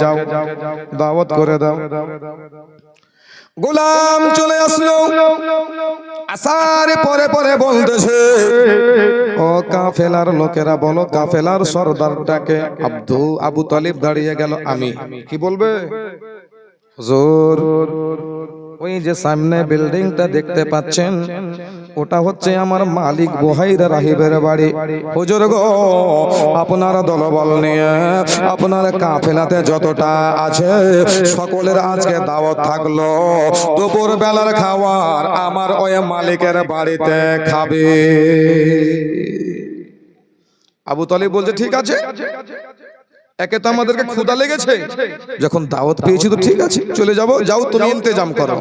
যাও দাওয়াত করে দাও। গোলাম চলে আসলো, আসার পরে পরে বলতেছে, ও কাফেলার লোকেরা বলো, কাফেলার সর্দারটাকে। আবু তালিব দাঁড়িয়ে গেল। আমি কি বলবে? হুজুর, ওই যে সামনে বিল্ডিংটা দেখতে পাচ্ছেন, ওটা হচ্ছে আমার মালিক বুহাইরা রাহিবের বাড়ি। হুজুর গো, আপনার দলবল নিয়ে আপনার কাফেলাতে যতটা আছে সকলের আজকে দাওয়াত থাকলো, দুপুর বেলার খাবার আমার ওই মালিকের বাড়িতে খাবে। আবু তালিব বলছে ঠিক আছে, একে তো আমাদেরকে ক্ষুধা লেগেছে, যখন দাওয়াত পেয়েছি তো ঠিক আছে চলে যাব, যাও তুমি ইন্তেজাম করো।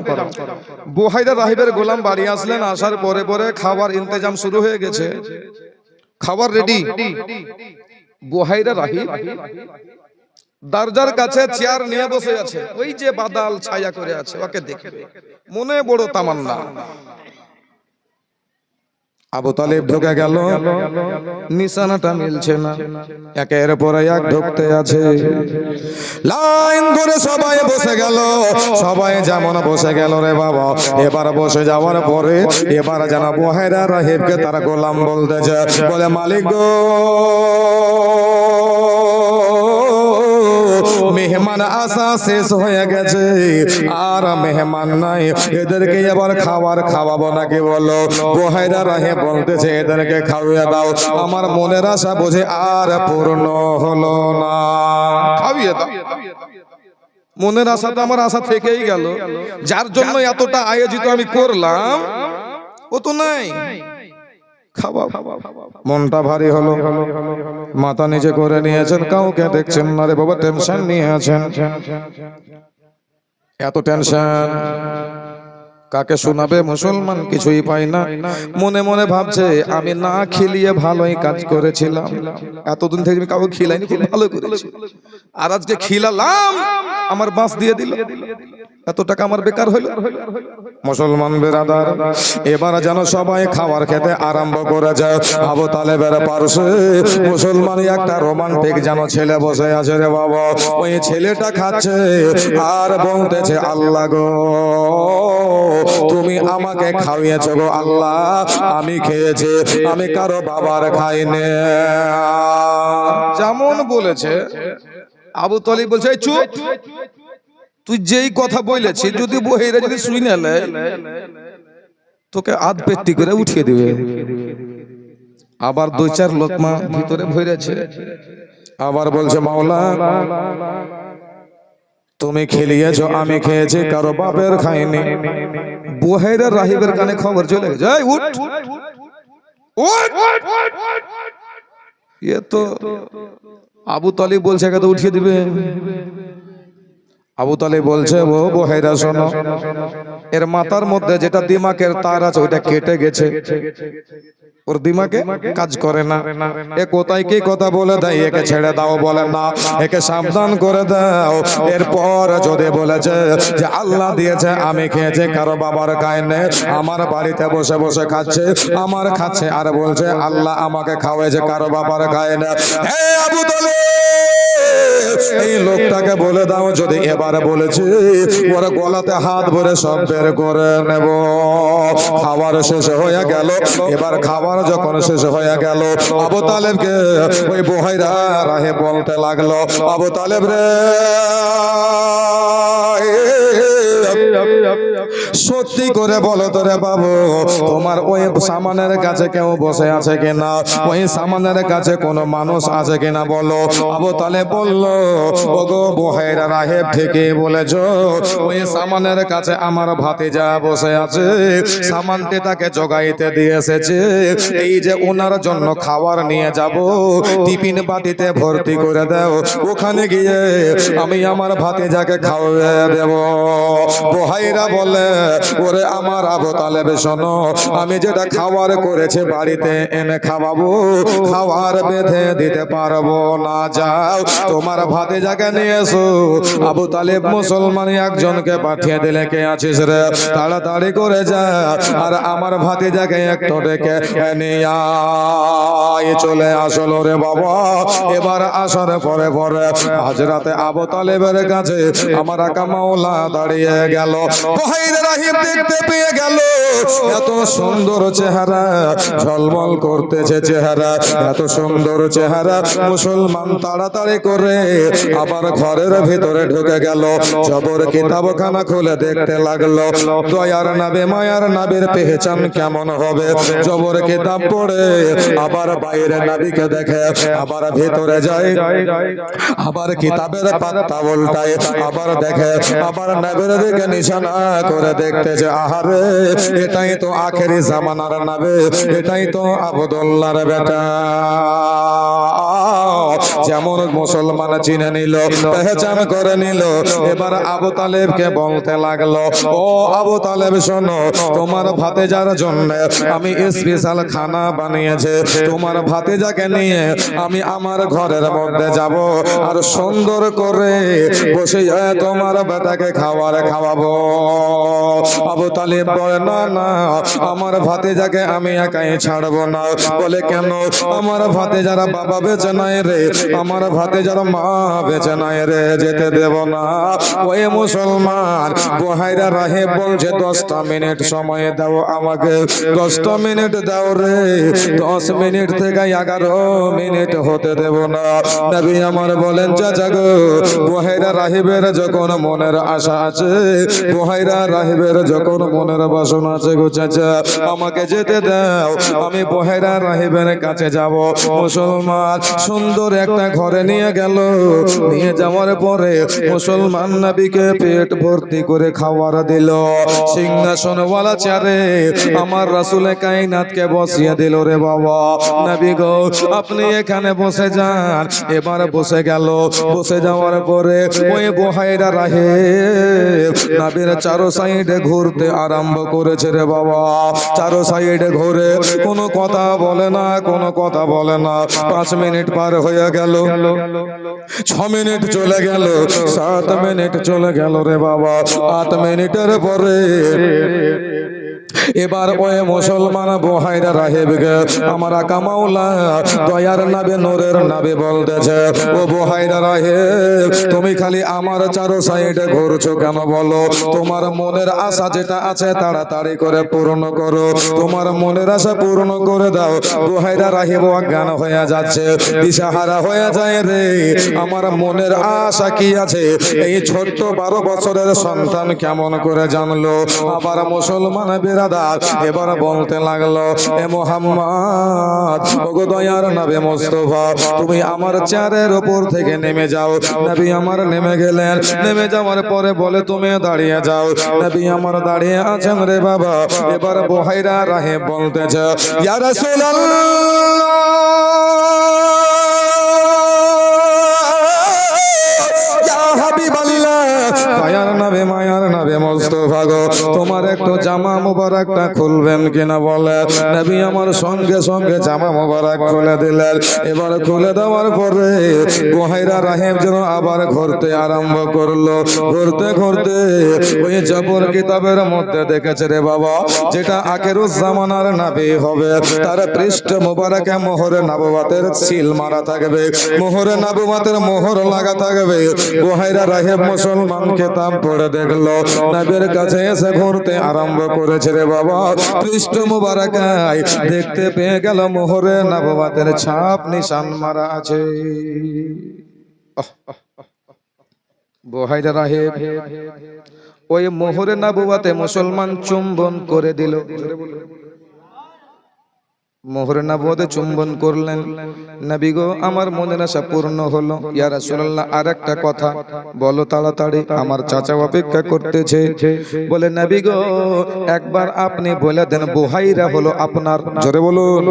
বুহাইরা রাহিবের গোলাম বাড়ি আসলেন, আসার পরে পরে খাবার ইন্তেজাম শুরু হয়ে গেছে, খাবার রেডি। বুহাইরা রাহিব দরজার কাছে চেয়ার নিয়ে বসে আছে, ওই যে বাদাল ছায়া করে আছে ওকে দেখবে, মনে বড় তামান্না। আবু তালিব ঢুকে গেল, নিশানাটা মিলছে না, একের পর এক ঢুকতে আছে, লাইন ধরে সবাই বসে গেল। সবাই যেমন বসে গেল রে বাবা, এবার বসে যাওয়ার পরে এবার যেন বুহাইরা রাহিবকে তার গোলাম বলতেছে, বলে মালিক গো, মেহমান আসা শেষ হয়ে গেছে, আর মেহমান নাই, এদেরকে এবার খাবার খাওয়াবো নাকি বলো? বুহাইরা রাহিব বলতেছে, এদেরকে খাওয়িয়ে দাও, আমার মনের আশা বুঝে আর পূর্ণ হলো না, খাওয়িয়ে দাও। মনের আশা তো আমার আশা থেকেই গেল, যার জন্য এতটা আয়োজিত আমি করলাম ও তো নাই, খাওয়া। মনটা ভারী হলো, মাথা নিচে করে নিয়েছেন, কাউকে দেখছেন না রে বাবা, টেনশন নিয়ে আছেন। এত টেনশন কাকে শোনাবে? মুসলমান কিছুই পাই না, মনে মনে ভাবছে আমি না খিলিয়ে ভালোই কাজ করেছিলাম, এতদিন থেকে আমি কাউকে খিলাইনি, খুব ভালো করেছি, আর আজকে খিলালাম আমার বাস দিয়ে দিল, এত টাকা আমার বেকার হইল। মুসলমান বেরাদার, এবার যেন সবাই খাবার খেতে আরম্ভ করে যায়। আবু তালেবের পাশে মুসলমান একটা রোমান্টিক যেন ছেলে বসে আছে রে বাবা, ওই ছেলেটা খাচ্ছে আর বলতেছে, আল্লাহ গো, তুমি আমাকে খাওয়িয়েছো গো আল্লাহ, আমি খেয়েছি, আমি কারো বাবার খাইনি। যেমন বলেছে আবু তালিব বলছে, চুপ, তুই যেই কথা বলেছিস যদি বুহাইরা যদি শুনে নেয় তোকে আধ পেটটি করে উঠিয়ে দিবে। আবার দুই চার লোকমা ভিতরে ভরেছে, আবার বলছে, মাওলা তুমি খেলিয়েছো, আমি খেয়েছি, কারো বাপের খাইনি। বুহাইরা রাহিবের কানে খবর চলে গেছে, এই উঠ উঠ, এ তো আবু তালিব বলছে একে তো উঠিয়ে দিবে। আবু তালিব বলছে, ও বুহাইরা শোনো, এর মাথার মধ্যে যেটা দিমাগের তার আছে ওইটা কেটে গেছে, ওর দিমাগে কাজ করে না, এ কোথায় কি কথা বলে দেয়, একে ছেড়ে দাও, বলে না, একে সাবধান করে দাও। এরপর যদি বলেছে যে আল্লাহ দিয়েছে আমি খেয়েছে, কারো বাবার খায়নি, আমার বাড়িতে বসে বসে খাচ্ছে, আমার খাচ্ছে, আর বলছে আল্লাহ আমাকে খাওয়াইছে, কারো বাবার খায়নি, হে আবু তালিব এই লোকটাকে বলে দাও যদি এবার বলেছে ওর গলাতে হাত ভরে সব বের করে নেব। খাবার শেষ হয়ে গেল, এবার খাবার যখন শেষ হয়ে গেল, আবু তালেবকে ওই বুহাইরা রাহিব বলতে লাগলো, আবু তালেব রে, সত্যি করে বলো তো রে বাবু, তোমার ওই সামানের কাছে কেউ বসে আছে কিনা, ওই সামানের কাছে কোনো মানুষ আছে কিনা বলো। আবু তালেব বলল, ওগো বুহাইরা রাহিব ঠিকই বলেছো, ওই সামানের কাছে আমার ভাতিজা বসে আছে, সামানটি তাকে জোগাইতে দিয়ে এসেছে, এই যে ওনার জন্য খাবার নিয়ে যাব, টিফিন বাটিতে ভর্তি করে দাও, ওখানে গিয়ে আমি আমার ভাতিজাকে খাওয়াবে দেব। বুহাইরা ভাইরা বলে ওরে আমার আবু তালেব শোনো, আমি যেটা খাবার করেছে বাড়িতে এনে খাওয়াবো, খাবার বেঁধে দিতে পারবো না, যাও তোমার ভাতিজাকে নিয়ে এসো। আবু তালেব মুসলমান একজনকে পাঠিয়ে দিলে, কে আছিস রে, তাড়াতাড়ি করে যা আর আমার ভাতিজাকে একটু ডেকে নিয়ে আয়। চলে আসলো রে বাবা। এবার আসার পরে পরে হযরতে আবু তালেবের কাছে আমার আকা মাওলা দাঁড়িয়ে গেল। বহিরে রাহিব দেখতে পেয়ে গেল এত সুন্দর চেহারা, ঝলমল করতেছে চেহারা, এত সুন্দর চেহারা। মুসলমান তাড়াতাড়ি করে আবার ঘরের ভিতরে ঢুকে গেল, জবর কিতাবখানা খুলে দেখতে লাগলো। দয়ার নবী মায়ার নবীর পেহচান কেমন হবে? জবর কিতাব পড়ে আবার বাইরে নবীকে দেখে, আবার ভিতরে যায়, আবার কিতাবের পাতা উল্টায়, আবার দেখে, আবার নবীর দিকে নিশানা করে দেখতেছে। আহারে, এটাই তো আখেরি জামানার নবী, এটাই তো আব্দুল্লাহর বেটা। যেমন মুসলমান চিনে নিল, পেহচান করে নিল। এবার আবু তালেবকে বলতে লাগলো, ও আবু তালেব শোনো, তোমার ভাতিজার জন্য আমি স্পেশাল খানা বানিয়েছে। তোমার ভাতিজাকে নিয়ে আমি আমার ঘরের মধ্যে যাব আর সুন্দর করে বসে তোমার বেটাকে খাবার খাওয়াবো। আবু তালেব বলে, না না, আমার ভাতিজাকে আমি একাই ছাড়বো না। বলে, কেন? আমার ভাতিজার বাবা বেঁচে নাই রে, আমার ভাতিজার মা বেঁচে নাই রে, যেতে দেব না। ওই মুসলমান বহাইরা রাহিব বলছে, 10টা মিনিট সময় দাও আমাকে, 10টা মিনিট দাও রে, 10 মিনিট থেকে 11 মিনিট হতে দেব না। নবী আমার বলেন, চাচা গো, বহাইরা রাহিবের যখন মনের আশা আছে, বহাইরা রাহিবের যখন মনের বাসনা আছে গো চাচা, আমাকে যেতে দাও, আমি বহাইরা রাহিবের কাছে যাব। মুসলমান সুন্দর একটা ঘরে নিয়ে গেল, নিয়ে যাওয়ার পরে মুসলমান নবীকে পেট ভর্তি করে খাবার দিল। সিংহাসনওয়ালা চেয়ারে আমার রাসূলে কায়নাতকে বসিয়ে দিল রে বাবা। নবী গো, আপনি এখানে বসে যান। এবার বসে গেল, বসে যাওয়ার পরে ওই বহাইরা রাহিব নবীর চারো সাইডে ঘুরতে আরম্ভ করেছে রে বাবা। চারো সাইডে ঘুরে কোনো কথা বলে না, কোনো কথা বলে না। 5 মিনিট পার হয়ে গেল, 6 মিনিট চলে গেল, 7 মিনিট চলে গেল রে বাবা। 8 মিনিটের পরে এবার ওই মুসলমান বহাইরা রাহিব আমার আকা মাওলা দয়ার নবী নূরের নবী বলতেছে, ও বহাইরা রাহিব, তুমি খালি আমার চারো সাইডে ঘুরছো কেন বলো? তোমার মনের আশা যেটা আছে তাড়াতাড়ি করে পূর্ণ করো, তোমার মনের আশা পূর্ণ করে দাও। বহাইরা রাহিব অজ্ঞান হয়ে যাচ্ছে, দিশাহারা হয়ে যায় রে। আমার মনের আশা কি আছে এই ছোট্ট 12 বছরের সন্তান কেমন করে জানলো? আবার মুসলমান বিরাদার এবার বলতে লাগলো, এ মুহাম্মদ, ওগো দয়ার নবী মুস্তাফা, তুমি আমার চেয়ারের উপর থেকে নেমে যাও। নবী আমার নেমে গেলেন, নেমে যাওয়ার পরে বলে, তুমি দাঁড়িয়ে যাও। নবী আমার দাঁড়িয়ে আছেন রে বাবা। এবার বহাইরা রাহিব বলতেছে, ইয়া রাসূলুল্লাহ, দয়ার নবী মায়ার নবী মুস্তাফা গো, তোমার একটু জামা মুবারকটা খুলবেন কিনা বলে। নবী আমার সঙ্গে সঙ্গে জামা মুবারক খুলে দিলেন। এবার খুলে দেওয়ার পরে বহাইরা রাহিব যেন আবার ঘুরতে আরম্ভ করলো। ঘুরতে ঘুরতে ওই জবর কিতাবের মধ্যে দেখেছে রে বাবা, যেটা আখিরুজ জামানার নবী হবে তার পৃষ্ঠ মুবারকে মোহরে নবুয়তের সিল মারা থাকবে, মোহরে নবুয়তের মোহর লাগা থাকবে। বহাইরা রাহিব মুসলমান কিতাব পড়ে দেখলো, নবীর কাছে এসে ঘুরতে আরম্ভ করেছে রে বাবা। পৃষ্ঠ মুবারকায় দেখতে পেয়ে গেল মোহরে নবুয়তের ছাপ নিশান মারা আছে। বহাইরা রাহিব ওই মোহরে নবুয়তে মুসলমান চুম্বন করে দিল। মোহরে নবুয়তে চুম্বন করলেন। নবী গো, আমার মনের আশা পূর্ণ হলো। ইয়া রাসূলুল্লাহ, আরেকটা কথা বলো তাড়াতাড়ি, আমার চাচা অপেক্ষা করতেছে। বলে, নবী গো, একবার আপনি বলে দেন বহাইরা হলো আপনার। জোরে বলুন,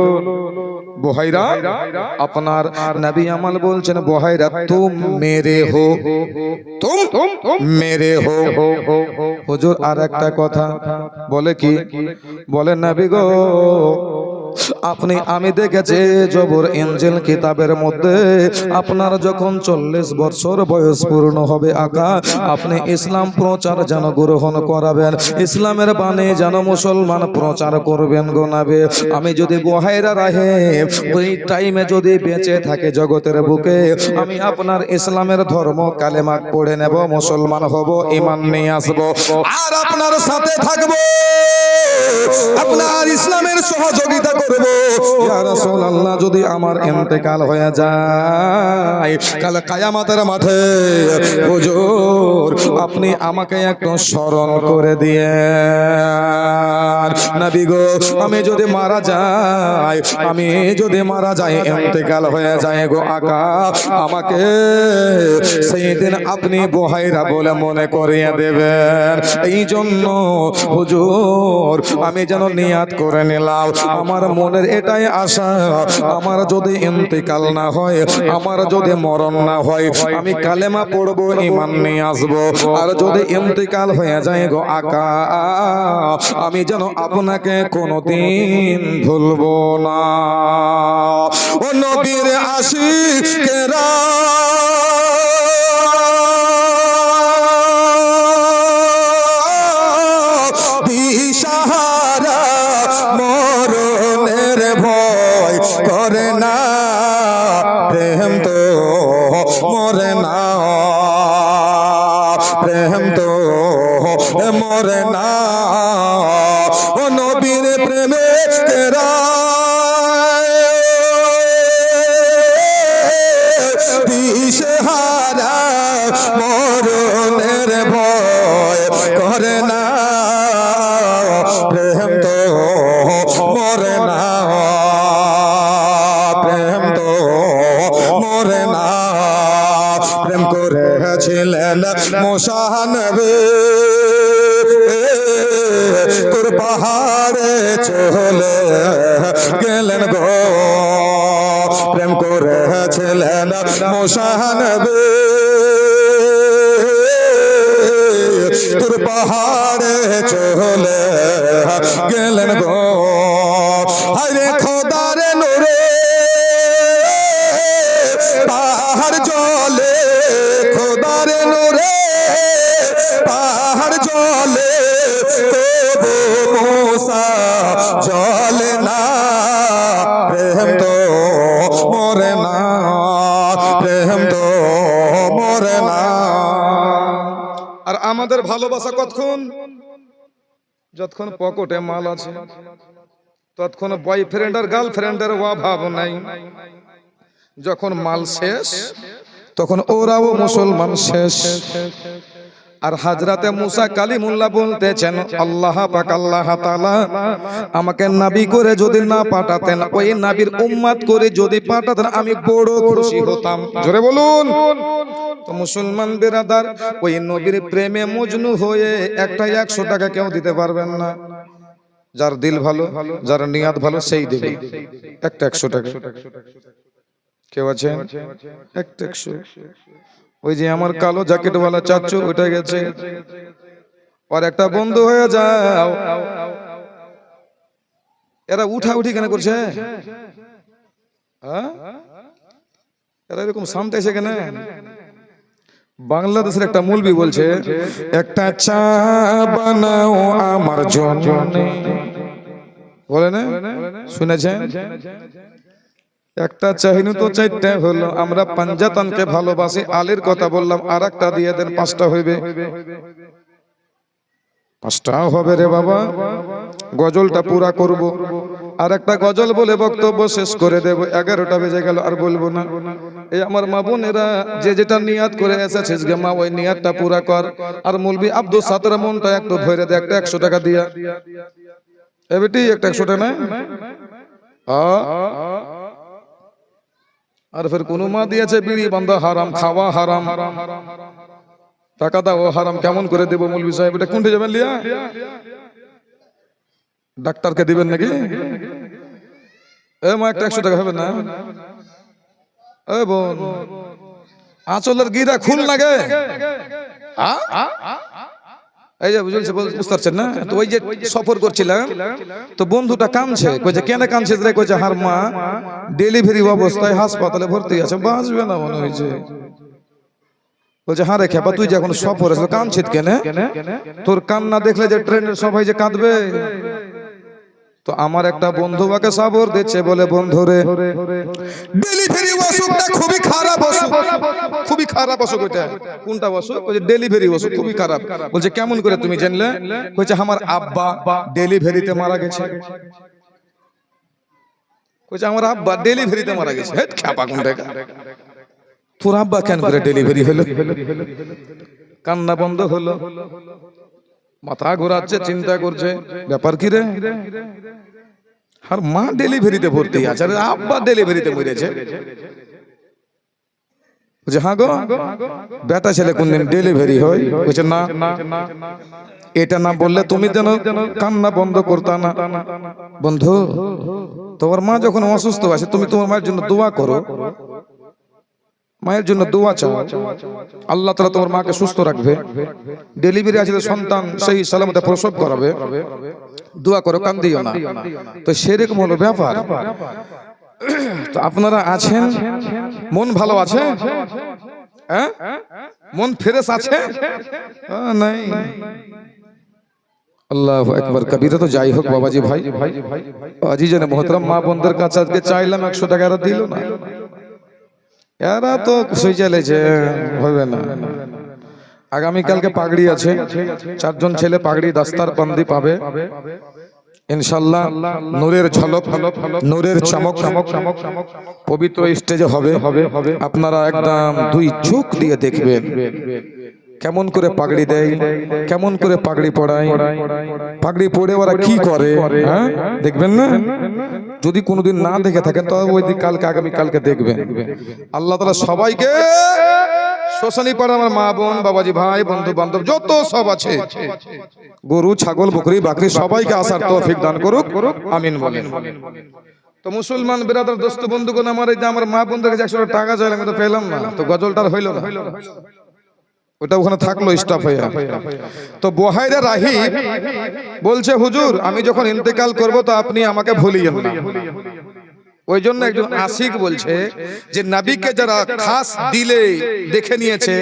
বুহাইরা আপনার নবী আমাল বলছেন বুহাইরা তুম মেরে হো, তুম মেরে হো। হুজুর আর একটা কথা বলে কি, বলে নবী গো আপনি, আমি দেখেছি জবর ইনজিল কিতাবের মধ্যে আপনার যখন 40 বছর বয়স পূর্ণ হবে আকা, আপনি ইসলাম প্রচার যেন গ্রহণ করাবেন, ইসলামের বাণী যেন মুসলমান প্রচার করবেন গো নবী। আমি যদি বুহাইরা রাহে ওই টাইমে যদি বেঁচে থাকে জগতের বুকে, আমি আপনার ইসলামের ধর্ম কালেমা পড়ে নেব, মুসলমান হব, ঈমান নিয়ে আসব, আর আপনার সাথে থাকব, আপনার ইসলামের সহযোগিতা করব। ইয়া রাসূলুল্লাহ যদি আমার ইন্তেকাল হয়ে যায় কাল কিয়ামতের মাঠে হুজুর আপনি আমাকে একটু স্মরণ করে দিয়ে নবী গো, আমি যদি মারা যাই, আমি যদি মারা যাই, ইন্তেকাল হয়ে যায় গো আকা, আমাকে সেই দিন আপনি বুহাইরা বলে মনে করিয়ে দেবেন। এই জন্য হুজুর আমি যেন নিয়াত করে নিলাম, আমার মনের এটাই আশা, আমার যদি ইন্তেকাল না হয়, আমার যদি মরণ না হয়, আমি কালেমা পড়বো, ঈমান নিয়ে আসবো, আর যদি ইন্তেকাল হয়ে যায় গো আকা, আমি যেন আপনাকে কোনোদিন ভুলবো না। ও নবীর আশিকেরা দিশাহারা মরণের ভয় করে না, প্রেম তো মরে না, প্রেম তো মরে না। ও নবীর প্রেমে কেরা দিশাহারা মরণের ভয় করে না, প্রেম তো মরে না, প্রেম তো মরে না। প্রেম করেছিলেন মুসা নবী, তোর পাহাড়ে চলে গেলেন গো, প্রেম করেছিলেন মুসা নবী, তোর পাহাড়ে চলে গেলেন গো। আরে খোদার নূরে পাহাড় জলে, খোদার নূরে পাহাড় জলে, তবু মুসা জলে না, প্রেম তো মরে না, প্রেম তো মরে না। আর আমাদের ভালোবাসা কতক্ষণ? যতক্ষণ পকেটে মাল আছে, ততক্ষণ বয়ফ্রেন্ড আর গার্লফ্রেন্ডের অভাব নাই। যখন মাল শেষ তখন ওরাও মুসলমান শেষ। আর হাজরাতে মুসা কালিমুল্লাহ বলতেছেন, আল্লাহ পাক আল্লাহ তাআলা আমাকে নবী করে যদি না পাঠাতেন, ওই নবীর উম্মত করে যদি পাঠাতেন, আমি বড় খুশি হতাম। জোরে বলুন। তো মুসলমান বিরাদার, ওই নবীর প্রেমে মজনু হয়ে একটা 100 টাকা কেউ দিতে পারবেন না। যার দিল ভালো, যার নিয়াত ভালো, সেই দেবে একটা 100 টাকা। কেউ আছে একটা 100? ওই যে আমার কালো জ্যাকেটওয়ালা চাচু ওইটা গেছে, আর একটা বন্ধু হয়ে যাও। এরা উঠা উঠি কেন করছে? এরা এরকম শান্ত এসে কেন? বাংলাদেশের একটা মৌলবি বলছে, একটা চা বানাও আমার জন্য, বলে না? শুনেছেন? একটা চাহিনু তো 4টা হলো। আমরা পাঞ্জাতনকে ভালোবাসি, আলীর কথা বললাম, আর একটা দিয়ে দেন, 5টা হইবে। 5টাও হবে রে বাবা। গজলটা পুরা করব, আর একটা গজল বলে বক্তব্য শেষ করে দেব। 11টা বেজে গেল, আর বলবো না। এই আমার মা বোনেরা যে যেটা নিয়াত করে এসেছিস গে মা, ওই নিয়াতটা পুরা কর। আর মৌলবি আব্দুল সাত্তার মনটা একটু ভরে দে, একটা 100 টাকা দিয়া। এ বেটি একটা 100 টাকা না? আর ফের কোন মা দিয়েছে বিড়ি বান্ধা হারাম, খাওয়া হারাম, টাকা দাও হারাম। কেমন করে দেবো মৌলবি সাহেব? এটা কোনটা যাবেন লিয়া? ডাক্তারকে দিবেন নাকি? এ মা একটা 100 টাকা হবে না? এ বোন, আঁচলের গিরা খুল না গে। এই যে বুঝতে পারছেন না? তো ওই যে সফর করছিলাম, তো বন্ধুটা কাঁদছে, কইছে কেন কাঁদছিস রে? কইছে হার মা ডেলিভারি অবস্থায় হাসপাতালে ভর্তি আছে, বাঁচবে না মনে হয়েছে। বলছে হ্যাঁ রে খেপা, তুই যখন সফর আছে কাঁদছিস কেন? তোর কান্না দেখলে যে ট্রেনের সবাই যে কাঁদবে। তো আমার একটা বন্ধু বাকে সাবর দিচ্ছে, বলে বন্ধুরে ডেলিভারি অসুখটা খুবই খারাপ অসুখ, খুবই খারাপ অসুখ। ওইটা কোনটা অসুখ? বলছে ডেলিভারি অসুখ খুবই খারাপ। বলছে কেমন করে তুমি জানলে? বলছে আমার আব্বা ডেলিভারিতে মারা গেছে। বলছে আমার আব্বা ডেলিভারিতে মারা গেছে। হেট খেপা কোনটা? তোর আব্বা কেন করে ডেলিভারি হলো? কান্না বন্ধ হলো, মাথা ঘোরাচ্ছে, চিন্তা করছে ব্যাপার কি রে। আর মা ডেলিভারিতে ভর্তি আছে, আর আব্বা ডেলিভারিতে মরেছে। বলছে হ্যাঁ গো, বেটা ছেলে কোনদিন ডেলিভারি হয়? বলছে না। এটা না বললে তুমি যেন কান্না বন্ধ করতা না। বন্ধু, তোমার মা যখন অসুস্থ আছে, তুমি তোমার মায়ের জন্য দোয়া করো, মায়ের জন্য দোয়া চাও, আল্লাহ তাআলা তোমার মাকে সুস্থ রাখবে। ডেলিভারি আছে, সন্তান সেই সালামতে প্রসব করাবে, দোয়া করো, কান্দিও না। তো সেরকম হলো ব্যাপার। তো আপনারা আছেন, মন ভালো আছে? হ্যাঁ, মন ফ্রেশ আছে? নাই। আল্লাহু আকবার কবিরা। তো যাই হোক বাবাজি, ভাই আজিজানে মোহতরম, মা বোনদের কাছে আজকে চাইলাম 100 টাকা, এরা দিল না। এরা তো খুশি চলেছে, হবে না। আগামীকালকে পাগড়ি আছে, 4 জন ছেলে পাগড়ি দাস্তার বন্দি পাবে ইনশাআল্লাহ। নূরের ঝলক, নূরের চমক পবিত্র স্টেজে হবে। আপনারা একদম 2 চোখ দিয়ে দেখবেন কেমন করে পাগড়ি দেয়, কেমন করে পাগড়ি পড়ায়, পাগড়ি পড়ে ওরা কি করে, হ্যাঁ দেখবেন না? যদি কোনোদিন না দেখে থাকেন তবে ওই দিন কালকে, আগামী কালকে দেখবেন। আল্লাহ তাআলা সবাইকে শ্মশানী পাড়া আমার মা বোন, বাবাজি, ভাই, বন্ধু বান্ধব যত সব আছে, গরু ছাগল বকরি বাকরি সবাইকে আসার তৌফিক দান করুক, আমিন বলেন। তো মুসলমান বিরাদার দোস্ত বন্ধুগণ, আমার এই যে আমার মা বোনদের কাছে 100 টাকা চাইলাম, তো পেলাম না। তো গজলটার হইল না, ওটা ওখানে থাকলো স্টাফ হয়ে। তো বহাইরা রাহিব বলছে হুজুর, আমি যখন ইন্তেকাল করব তো আপনি আমাকে ভুলিয়েন না। ওই জন্য একজন আশিক বলছে যে নবীকে যারা খাস দিলে দেখে নিয়েছে,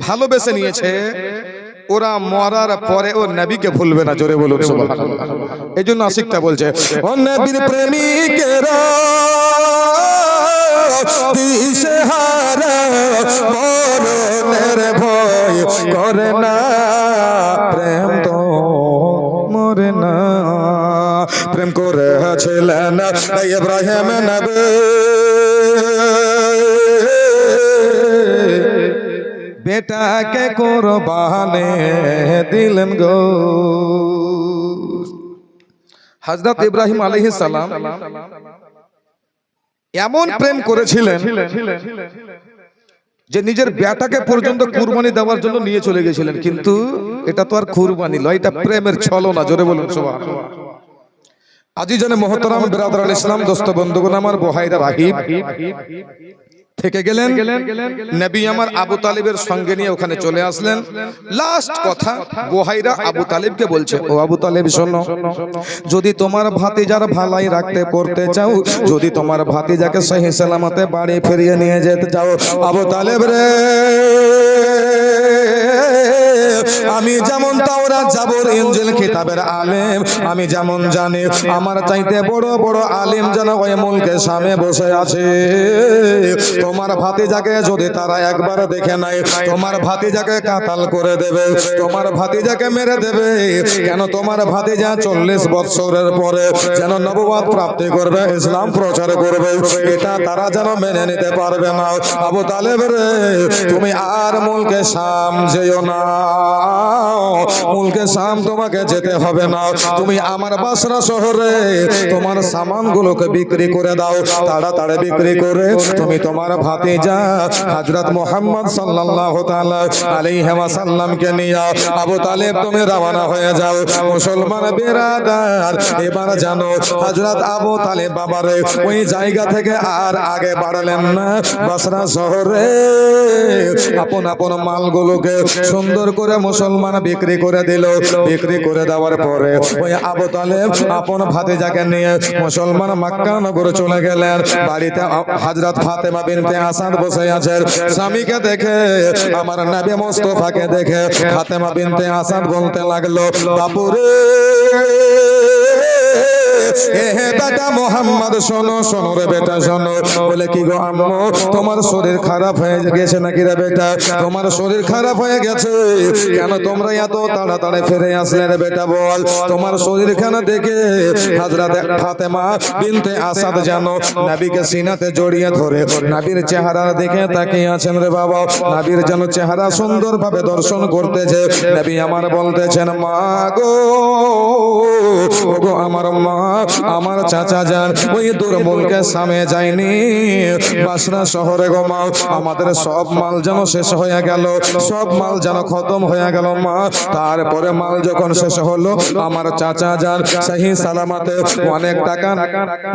ভালোবেসে নিয়েছে, ওরা মরার পরে ও নবীকে ভুলবে না। জোরে বলুন সুবহানাল্লাহ। এই জন্য আশিকটা বলছে, ও নবীর প্রেমিকেরা দিশেহারা মরণের ভয় করে না, প্রেম তো মরে না। প্রেম করেছিলেন ইব্রাহিম নবী, বেটাকে কুরবানে দিলেন গো। হযরত ইব্রাহিম আলাইহিস সালাম এমন প্রেম করেছিলেন যে নিজের বেটাকে পর্যন্ত কুরবানি দেওয়ার জন্য নিয়ে চলে গেছিলেন। কিন্তু এটা তো আর কুরবানি নয়, এটা প্রেমের ছলনা। জোরে বলুন সুবহানাল্লাহ। আজিজানে মোহতারাম বিরাদর আল ইসলাম, দোস্ত বন্ধুগণ আমার, বহাইরা রাহিব থেকে গেলেন। নবী আমার আবু তালিবের সঙ্গে নিয়ে ওখানে চলে আসলেন। লাস্ট কথা বহাইরা আবু তালিবকে বলছে, ও আবু তালিব শোনো, যদি তোমার ভাতিজার ভালাই রাখতে করতে চাও, যদি তোমার ভাতিজাকে সহি সালামতে বাড়ি ফিরিয়ে নিয়ে যেতে চাও, আবু তালিব রে, আমি যেমন তাওরাত জাবর ইনজিল কিতাবের আলেম, আমি যেমন জানি আমার চাইতে বড় বড় আলেম যেন ওই মুলকে সামনে বসে আছে। তোমার ভাতিজাকে যদি তারা একবার দেখে নাই, তোমার ভাতিজাকে কাতাল করে দেবে, তোমার ভাতিজাকে মেরে দেবে। কেন? তোমার ভাতিজা 40 বছরের পরে যেন নবুয়ত প্রাপ্তি করবে, ইসলাম প্রচার করবে, এটা তারা যেন মেনে নিতে পারবে না। আবু তালেব রে, তুমি আর মুলকে শাম যেও না, মুলকে শাম তোমাকে যেতে হবে না, তুমি আমার বাসরা শহরে তোমার সামানগুলোকে বিক্রি করে দাও, তাড়াতাড়ি বিক্রি করে তুমি তোমার ভাতিজা হযরত মুহাম্মদ সাল্লাল্লাহু তাআলা আলাইহি ওয়াসাল্লামকে নিয়ে আবু তালেব তুমি রওনা হয়ে যাও। মুসলমান বিরাদার, এবার জানো হযরত আবু তালেব বাবারে ওই জায়গা থেকে আর আগে বাড়লেন না। বাসরা শহরে আপন আপন মালগুলোকে সুন্দর করে মুসলমান বিক্রি করে দিল। বিক্রি করে দেওয়ার পরে ওই আবু তালেব আপন ভাতিজাকে নিয়ে মুসলমান মক্কা নগরে চলে গেলেন। বাড়িতে হযরত ফাতেমা বিনতে আসাদ বসে আছেন। স্বামীকে দেখে, আমার নবী মুস্তাফাকে দেখে ফাতেমা বিনতে আসাদ বলতে লাগলো, বাপুরে বেটা মোহাম্মদ শোনো, শোনো রে বেটা শোনো। বলে কি গো আম্মু, তোমার শরীর খারাপ হয়ে গেছে নাকি রে বেটা? তোমার শরীর খারাপ হয়ে গেছে কেন? তোমরা এত তাড়াতাড়ি ফিরে আসলে রে বেটা? বল তোমার শরীর কেন? দেখে হযরত ফাতেমা বিনতে আসাদ জানো নবীকে সিনাতে জড়িয়ে ধরে নবীর চেহারা দেখে তাকিয়ে আছেন রে বাবা। নবীর যেন চেহারা সুন্দরভাবে দর্শন করতেছে। নবী আমার বলতেছেন, মা গো, ওগো আমার মা, আমার চাচা যান ওই দূর মুলকের সামনে যায়নি বাসরা শহরে গো মা। আমাদের সব মাল যেন শেষ হয়ে গেল, সব মাল যেন খতম হয়ে গেল মা। তারপরে মাল যখন শেষ হলো, আমার চাচা যান সহি সালামতে অনেক টাকা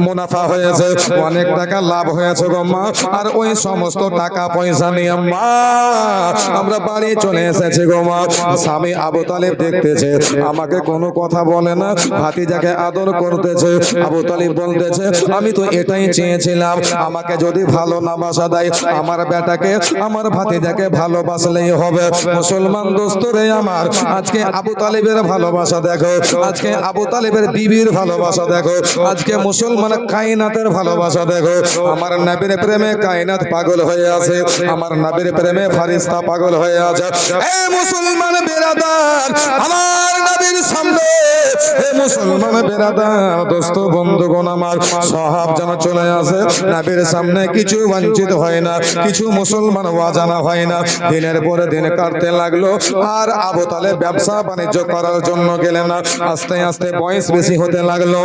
মুনাফা হয়েছে, অনেক টাকা লাভ হয়েছে গো মা। আর ওই সমস্ত টাকা পয়সা নিয়ে মা আমরা বাড়ি চলে এসেছি গো মা। স্বামী আবু তালেব দেখতেছে আমাকে কোনো কথা বলে না, ভাতিজাকে আদর করতেছে। আবু তালেব বলতেছে, আমি তো এটাই চেয়েছিলাম, আমাকে যদি ভালো না বাসা দেয়, আমার বেটাকে আমার ভাতিজাকে ভালোবাসলেই হবে। মুসলমান দোস্তরে আমার, আজকে আবু তালেবের ভালোবাসা দেখো, আজকে আবু তালেবের বিবির ভালোবাসা দেখো, আজকে মুসলমান কায়নাতের ভালোবাসা দেখো। আমার নবীর প্রেমে কায়নাত পাগল হয়ে আছে, আমার নবীর প্রেমে ফারিস্তা পাগল হয়ে আছে। এ মুসলমান বিরাদার, আমার নবীর সামনে, এ মুসলমান বিরাদার দোস্ত বন্ধুগণ আমার, সাহাব যেন চলে আসে নবীর সামনে, কিছু বঞ্চিত হয় না, কিছু মুসলমান অজানা হয় না। দিনের পরে দিন কাটতে লাগলো, আর আবু তালেব ব্যবসা বাণিজ্য করার জন্য গেলেন না। আস্তে আস্তে বয়স বেশি হতে লাগলো,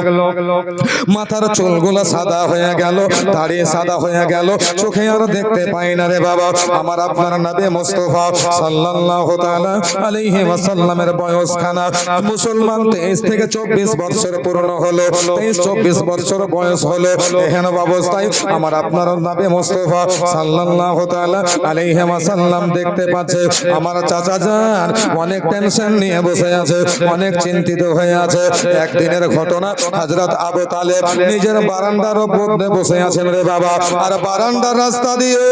মাথার চুলগুলো সাদা হয়ে গেল, দাড়ি সাদা হয়ে গেল, চোখে আর দেখতে পাই না রে বাবা। আমার আপনার নবী মুস্তাফা সাল্লাল্লাহু তাআলা আলাইহি ওয়াসাল্লামের বয়স খানা মুসলমান 23 থেকে 24 বছর পূর্ণ হলো, 23-24 বছর বয়স হলো। এহেন অবস্থায় আমার আপনার নবী মুস্তাফা সাল্লাল্লাহু তাআলা আলাইহি ওয়াসাল্লাম দেখতে পাচ্ছে আমার চাচা জান অনেক টেনশন নিয়ে বসে আছে, অনেক চিন্তিত হয়ে আছে। একদিনের ঘটনা, হযরত আবু তালেব নিজের বারান্দার মধ্যে বসে আছেন রে বাবা। আর বারান্দার রাস্তা দিয়ে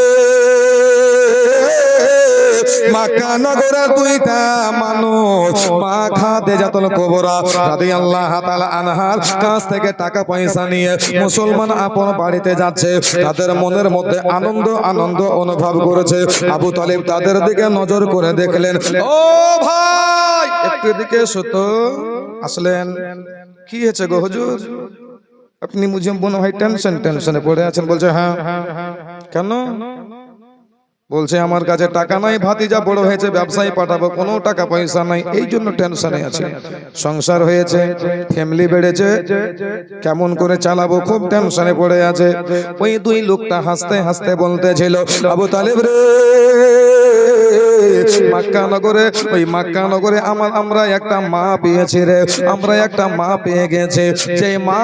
মক্কা নগরের দুইটা মানুষ, মা খাদিজাতুল কুবরা রাদিয়াল্লাহু তাআলা আনহার কাছ থেকে টাকা পয়সা নিয়ে মুসলমান আপন বাড়িতে যাচ্ছে। তাদের মনের মধ্যে আনন্দ আনন্দ অনুভব করেছে। আবু তালেব তাদের দিকে নজর করে দেখলেন, ও ভাই একটু এদিকে এসো তো। আসলেন, কি হয়েছে গো হুজুর? আপনি মুঝে মনে হয় টেনশনে পড়ে আছেন। বলছে হ্যাঁ। কেন? বলছে আমার কাছে টাকা নাই, ভাতিজা বড় হয়েছে, ব্যবসায় পাঠাবো, কোনো টাকা পয়সা নাই, এই জন্য টেনশনে আছে। সংসার হয়েছে, ফ্যামিলি বেড়েছে, কেমন করে চালাবো, খুব টেনশনে পড়ে আছে। ওই দুই লোকটা হাসতে হাসতে বলতেছিল, আবু তালেব রে, মক্কা নগরে, ওই মক্কা নগরে আমরা একটা মা পেয়েছি রে, আমরা একটা মা পেয়ে গেছে, যে মা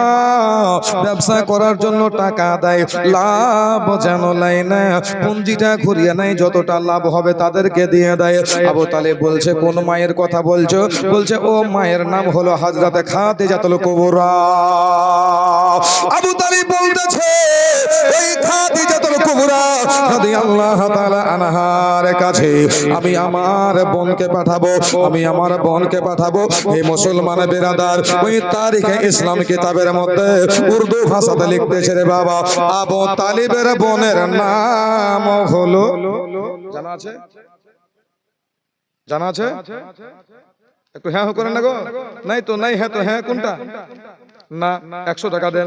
ব্যবসা করার জন্য টাকা দেয়, লাভ যেন লাই না, পুঁজিটা ঘুরিয়ে নাই, যতটা লাভ হবে তাদেরকে দিয়ে দেয়। আবু তালেব বলছে, কোন মায়ের কথা বলছো? বলছে ও মায়ের নাম হলো হযরত খাদিজাতুল কুবরা। আবু তালেব বলতেছে, এই খাদিজাতুল কুবরা রাদিয়াল্লাহু তাআলা আনহার কাছে আমি আমার বোনকে পাঠাবো, আমি আমার বোনকে পাঠাবো। এই মুসলমান বিরাদার ওই তারিখে ইসলাম কিতাবের মধ্যে উর্দু ভাষাতে লিখতেছে রে বাবা, আবু তালেবের বোনের নাম হলো, জানা আছে? জানা আছে? একটু হ্যাঁ করেন না গো। নাই তো নাই, হ্যাঁ তো হ্যাঁ কোনটা? না, 100 টাকা দেন।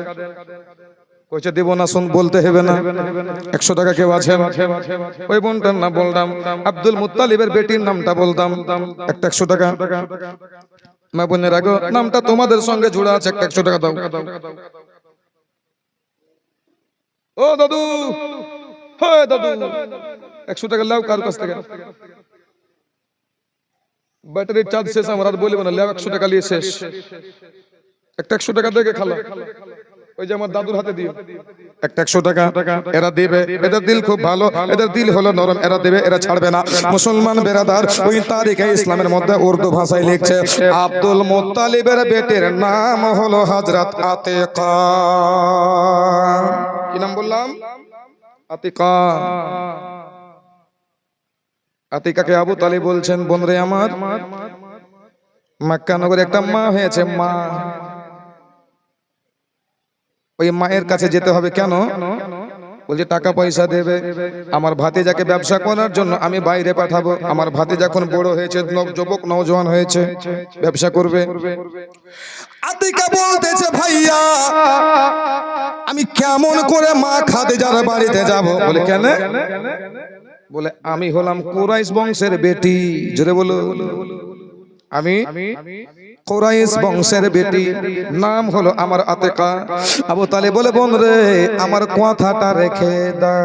কইছে দিব না, শুন বলতে হবে না। 100 টাকা কেউ আছেন? ওই বোনটার নাম বললাম, আব্দুল মুত্তালিবের বেটির নামটা বলতাম, একটা 100 টাকা। মা বোনের আগে নামটা তোমাদের সঙ্গে জোড়া আছে, একটা 100 টাকা দাও। ও দাদু, হ্যাঁ দাদু, 100 টাকা লাও কার কাছ থেকে। ব্যাটারির চার্জ শেষ, আমার আর বলবো না, লাও 100 টাকা নিয়ে শেষ। একটা 100 টাকা দেখে খালা, ওই যে আমার দাদুর হাতে দিও একটা 100 টাকা। এরা দেবে, এদের দিল খুব ভালো, এদের দিল হলো নরম, এরা দেবে, এরা ছাড়বে না। মুসলমান বেরাদার, ওই তারিখে ইসলামের মধ্যে উর্দু ভাষায় লিখছে, আব্দুল মুত্তালিবের বেটির নাম হলো হযরত আতিকা। কি নাম বললাম? আতিকা। আতিকাকে আবু তালিব বলছেন, বোন রে আমার, মক্কা নগরে একটা মা হয়েছে, মা। ওই মায়ের কাছে যেতে হবে কেন? বলছে টাকা পয়সা দেবে, আমার ভাতিজাকে ব্যবসা করার জন্য আমি বাইরে পাঠাবো। আমার ভাতিজা এখন বড় হয়েছে, যুবক নওজোয়ান হয়েছে, ব্যবসা করবে। আতিকা বলতেছে, ভাইয়া আমি কেমন করে মা খাদিজার বাড়িতে যাব? বলে কেন? বলে আমি হলাম কুরাইশ বংশের বেটি। জোরে বলো, আমি কুরাইশ বংশের বেটি, নাম হলো আমার আতিকা। আবু তালিব বলে, বোন রে আমার কথাটা রেখে দাও,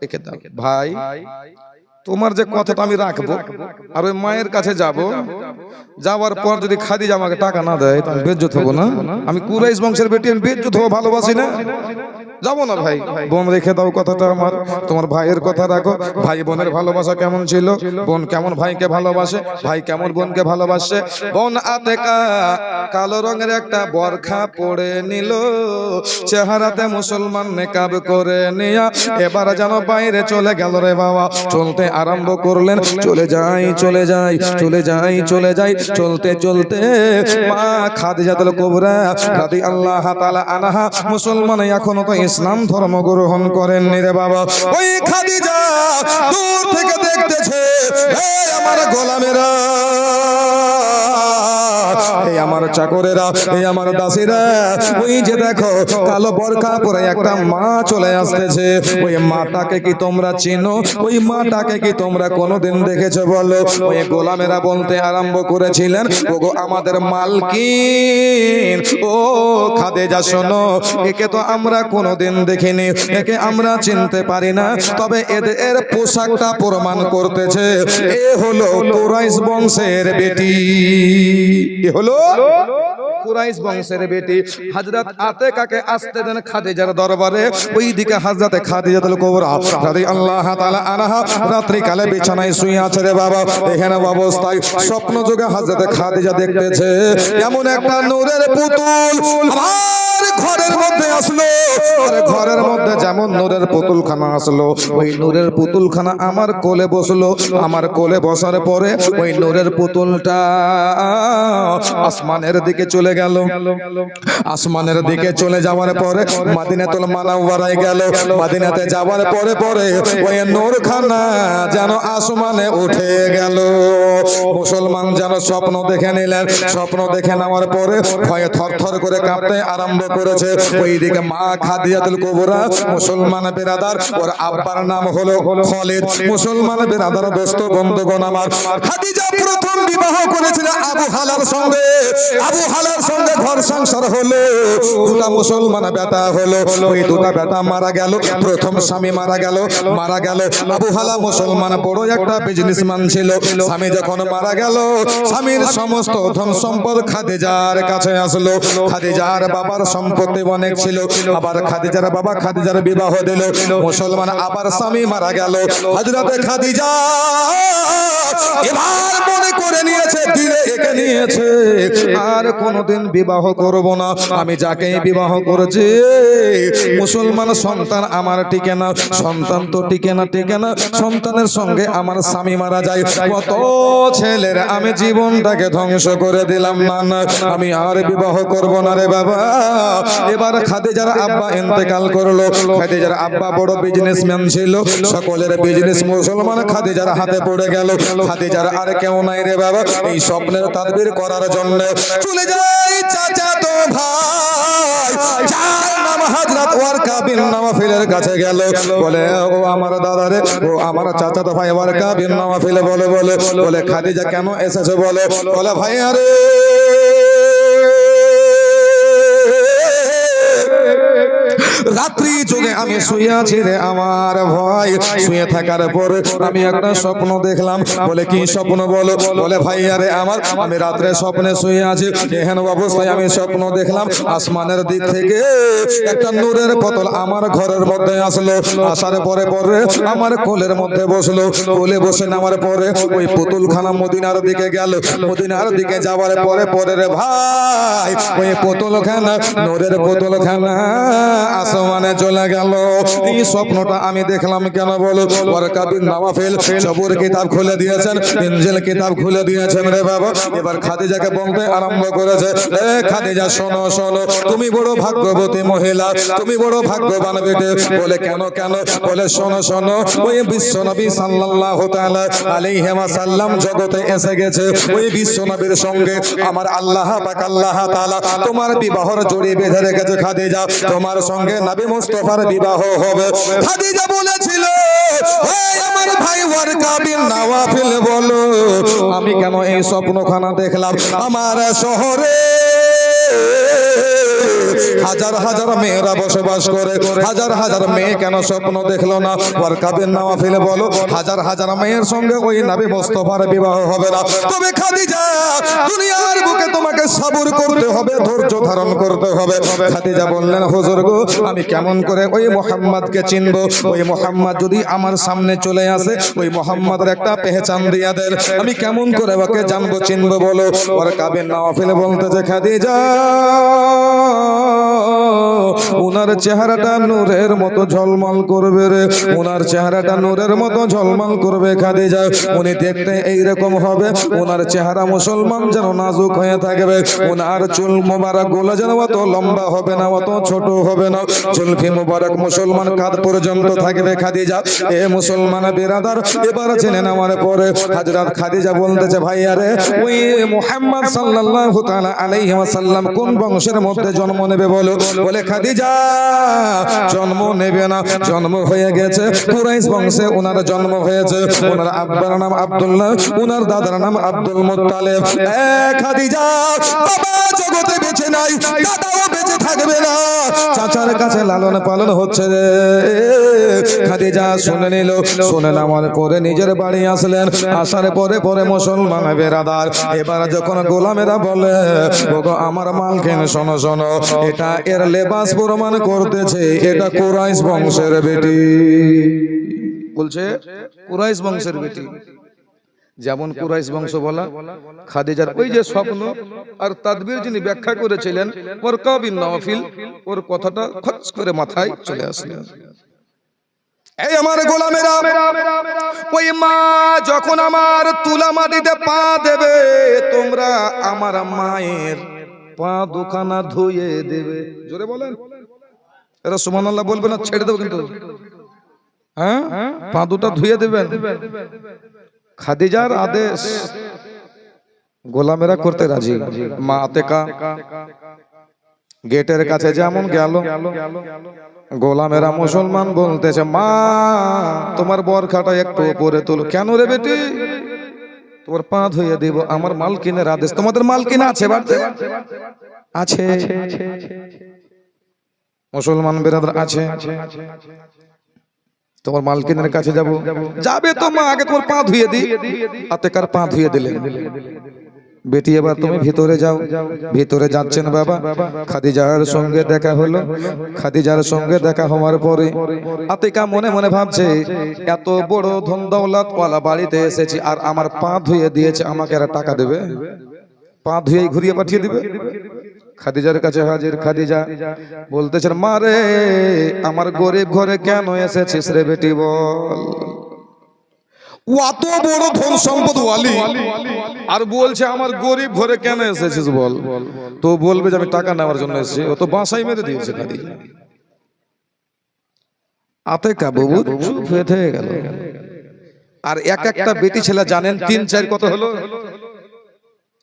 রেখে দাও। ভাই তোমার যে কথাটা আমি রাখবো, আর ওই মায়ের কাছে যাব, যাওয়ার পর যদি খাদিজা আমাকে টাকা না দেয় আমি বেজ্জত হবো না? আমি কুরাইশ বংশের বেটি, আমি বেজ্জত হবো, ভালোবাসি না, যাবো না। ভাই বোন রেখে দাও কথাটা আমার, তোমার ভাইয়ের কথা রাখো। ভাই বোনের ভালোবাসা কেমন ছিল, বোন কেমন ভাইকে ভালোবাসে, ভাই কেমন বোনকে ভালোবাসে। বোন আতিকা কালো রঙের একটা বরখা পরে নিল, চেহারাতে মুসলমান নেকাব করে নিয়া এবার যেন বাইরে চলে গেল রে বাবা। চলতে আরম্ভ করলেন, চলে যাই চলে যাই চলে যাই চলে যাই, চলতে চলতে মা খাদিজাতুল কুবরা রাদিয়াল্লাহু তাআলা আনহা, মুসলমান এখনো তো ইসলাম ধর্ম গ্রহণ করেননি রে বাবা। ওই খাদিজা দূর থেকে দেখতেছে, এই আমার গোলামেরা, এই আমার চাকরেরা, এই আমার দাসীরা, ওই যে দেখো কালো বরখা পরে একটা মা চলে আসতেছে। ওই মাটাকে কি তোমরা চিনো? ওই মাটাকে কি তোমরা কোনোদিন দেখেছো বলো? ওই গোলামেরা বলতে আরম্ভ করেছিলেন, ওগো আমাদের মালকিন, ও খাদিজা শোনো, একে তো আমরা কোনোদিন দেখিনি, একে আমরা চিনতে পারি না, তবে এর পোশাকটা প্রমাণ করতেছে এ হলো কুরাইশ বংশের বেটি। এ হলো কুরাইশ বংশের বেটি। হযরত আতিকাকে আসতে দেন খাদিজার দরবারে। ওইদিকে হযরত খাদিজাতুল কুবরা রাদিয়াল্লাহু তাআলা আনহা রাত্রিকালে বিছানায় শুয়ে আছে রে বাবা। এখানে অবস্থায় স্বপ্ন যোগে হযরত খাদিজা দেখতেছে এমন একটা নূরের পুতুল আমার ঘরের মধ্যে আসলো। আর ঘরের মধ্যে যেমন নূরের পুতুলখানা আসলো, ওই নূরের পুতুলখানা আমার কোলে বসলো। আমার কোলে বসার পরে ওই নূরের পুতুলটা আসমানের দিকে চলে গেল। আসমানের দিকে চলে যাওয়ার পরে মদিনাতুল মুনাওয়ারায় গেল। মদিনাতে যাওয়ার পরে পরে ওই নূরখানা যেন আসমানে উঠে গেল। মুসলমান যেন স্বপ্ন দেখে নিলেন। স্বপ্ন দেখে নেওয়ার পরে ভয়ে থরথর করে কাঁপতে আরম্ভ করেছে। ওইদিকে মা খাদিজাতুল কুবরা, মুসলমান বিরাদার, ওর আব্বার নাম হলো খালিদ। মুসলমান বিরাদার দোস্ত বন্ধুগণ আমার, খাদিজা প্রথম বিবাহ করেছিল আবু হালার সঙ্গে। আবু হালার সঙ্গে ঘর সংসার হলো, দুটা মুসলমান বেটা হলো। ওই দুটা বেটা মারা গেল, প্রথম স্বামী মারা গেল। আবু হালা মুসলমান বড় একটা বিজনেসম্যান ছিল। স্বামী যখন মারা গেল, স্বামীর সমস্ত ধন সম্পদ খাদিজার কাছে আসলো। খাদিজার বাবার সম্পত্তি অনেক ছিল, আবার খাদিজার বাবা খাদিজার বিবাহ দিল। মুসলমান আবার স্বামী মারা গেল। হযরতে খাদিজা এবার মনে করে নিয়েছে, দিলে একে নিয়েছে, আর কোনদিন বিবাহ করব না। আমি যাকে বিবাহ করেছি মুসলমান সন্তান আমার টিকে না, সন্তান তো টিকে না, সন্তানের সঙ্গে আমার স্বামী মারা যায়। কত ছেলের আমি জীবনটাকে ধ্বংস করে দিলাম, না আমি আর বিবাহ করব না রে বাবা। এবার খাদিজার আব্বা ইন্তেকাল করলো। খাদিজার আব্বা বড় বিজনেসম্যান ছিল, সকলের বিজনেস মুসলমান খাদিজার হাতে পড়ে গেল। খাদিজার আর কেউ নাই রে বাবা এই স্বপ্নের তাদবির করার জন্য। চলে যায় চাচা তো ভাই, যার নাম হযরত ওয়ারকা বিন নওফলের কাছে গেল, বলে ও আমার দাদা রে, ও আমার চাচাতো ভাই ওয়ারকা বিন নওফল, বলে খাদিজা কেন এসেছে? বলে ভাই আরে রাত্রি যুগে আমি শুয়ে আছি রে আমার ভাই, শুয়ে থাকার পরে আমি একটা স্বপ্ন দেখলাম। বলে কি স্বপ্ন? বলে ভাই আরে আমার, আমি রাত্রে স্বপ্নে শুয়ে আছি, এহেন অবস্থায় আমি স্বপ্ন দেখলাম আসমানের দিক থেকে একটা নূরের বোতল আমার ঘরের মধ্যে আসলো, আসার পরে আমার কোলের মধ্যে বসলো, কোলে বসে নামার পরে ওই পুতুলখানা মদিনার দিকে গেল, মদিনার দিকে যাওয়ার পরে রে ভাই ওই পুতুলখানা, নূরের পুতুলখানা আসমানে চলে গেল। এই স্বপ্নটা আমি দেখলাম কেন বলো? ওয়ারকা বিন নওফল সবুর কিতাব খুলে দিয়েছেন, ইনজিল কিতাব খুলে দিয়েছেন রে বাবা। এবার খাদিজাকে বলতে আরম্ভ করেছে, এ খাদিজা শোনো, তুমি বড় ভাগ্যবতী মহিলা, তুমি বড় ভাগ্যবান বেটে। বলে কেন? বলে শোনো, ওই বিশ্ব নবী সাল্লাল্লাহু তাআলা আলাইহি ওয়াসাল্লাম জগতে এসে গেছে, ওই বিশ্ব নবীর সঙ্গে আমার আল্লাহ পাক আল্লাহ তাআলা তোমার বিবাহর জড়ি বেঁধে রেখেছে খাদিজা, তোমার সঙ্গে নবী মুস্তাফার বিবাহ হবে। খাদিজা বলেছিল, এই আমার ভাই ওয়ারকা বিন নওফল বলো, আমি কেন এই স্বপ্নখানা দেখলাম? আমার শহরে হাজার হাজার মেয়েরা বসবাস করে, হাজার মেয়ে কেন স্বপ্ন দেখলো না? ওয়ারকা বিন নওফল বলো, হাজার মেয়ের সঙ্গে ওই নবী মুস্তাফার বিবাহ হবে না। তবে খাদিজা, দুনিয়ার বুকে তোমাকে সবর করতে হবে, ধৈর্য ধারণ করতে হবে। খাদিজা বললেন, হুজুর গো, আমি কেমন করে ওই মুহাম্মদকে চিনব? ওই মুহাম্মদ যদি আমার সামনে চলে আসে, ওই মুহাম্মদের একটা পেহচান দিয়া দেন, আমি কেমন করে ওকে জানবো, চিনবো বলো? ওয়ারকা বিন নওফল বলতেছে, খাদিজা উনার চেহারাটা নূরের মতো ঝলমল করবে রে, উনার চেহারাটা নূরের মতো ঝলমল করবে খাদিজা, উনি দেখতে এইরকম হবে, উনার চেহারা মুসলমান যেন নাজুক হয়ে থাকবে, উনার চুল মোবারক গুলো যেন অত লম্বা হবে না, অত ছোট হবে না, চুলফি মোবারক মুসলমান কাঁধ পর্যন্ত থাকবে খাদিজা। এ মুসলমান বিরাদার, এবার জেনে নেওয়ার পরে হযরত খাদিজা বলতেছে, ভাইয়া রে, ওই মুহাম্মদ সাল্লাল্লাহু তাআলা আলাইহি ওয়াসাল্লাম কোন বংশের মধ্যে জন্ম নেবে বলো? বলে খাদিজা জন্ম নেবে না, জন্ম হয়ে গেছে কুরাইশ বংশে, ওনার জন্ম হয়েছে। ওনার আব্বার নাম আব্দুল্লাহ, ওনার দাদার নাম আব্দুল মুত্তালিব। খাদিজা, বাবা জগতে বেঁচে নাই, দাদাও বেঁচে থাকবে না, চাচার কাছে লালন পালন হচ্ছে রে। খাদিজা শুনে নিল, শুনে নেওয়ার পরে নিজের বাড়ি আসলেন, আসার পরে মুসলমান বেরাদার, এবার যখন গোলামেরা বলে, ওগো আমার মালকিন শোনো, এটা এর লেবাস প্রমাণ করতেছে এটা কুরাইশ বংশের বেটি। বলছে কুরাইশ বংশের বেটি। যেমন কুরাইশ বংশ বলা, খাদিজার ওই যে স্বপ্ন আর তাদবীর যিনি ব্যাখ্যা করেছিলেন ওয়ারকা বিন নওফল, ওর কথাটা খচ করে মাথায় চলে আসলেন। এই আমার গোলামেরা, ওই মা যখন আমার তুলা মাটিতে পা দেবে, তোমরা আমার মায়ের পা দুখানা ধুয়ে দেবে। জোরে বলেন, এরা সুবহানাল্লাহ বলবে না, ছেড়ে দেবো কিন্তু। হ্যাঁ, পা দুটা ধুয়ে দেবেন। খাদিজার আদেশ গোলামেরা করতে রাজি। মা আতেকা গেটের কাছে যেমন গেল, গোলামেরা মুসলমান বলতেছে, মা তোমার বরখাটা একটু উপরে তুলো। কেন রে বেটি? তোমার পা ধুয়ে দিব, আমার মালকিনের আদেশ। তোমাদের মালকিন আছে? আছে মুসলমান বিরাদর আছে। তোমার মালকিনের কাছে যাবে তো মা, আগে তোমার পা ধুয়ে দি। আতেকার পা ধুয়ে দিলেন। বেটি এবার তুমি ভিতরে যাও। ভিতরে যাচ্ছেন বাবা, খাদিজার সঙ্গে দেখা হলো। খাদিজার সঙ্গে দেখা হওয়ার পরে আতিকা মনে মনে ভাবছে, এত বড় ধন দৌলত ওয়ালা বাড়িতে এসেছি, আর আমার পা ধুয়ে দিয়েছে, আমাকে আর টাকা দেবে? পা ধুয়ে ঘুরিয়ে পাঠিয়ে দিবে? খাদিজার কাছে হাজির। খাদিজা বলতেছেন, মা রে, আমার গরিব ঘরে কেন এসেছিস রে বেটি বল? অত বড় ধন সম্পদ ওয়ালি, আর বলছে আমার গরিব ঘরে কেন এসেছিস বল? তো বলবে যে আমি টাকা নেওয়ার জন্য এসেছি। ও তো বাসাই মেরে দিয়েছে খাদিজা। আতেকা বাবু চুপ হয়ে গেল। আর এক একটা বেটি ছেলে জানেন 3 4 কত হলো?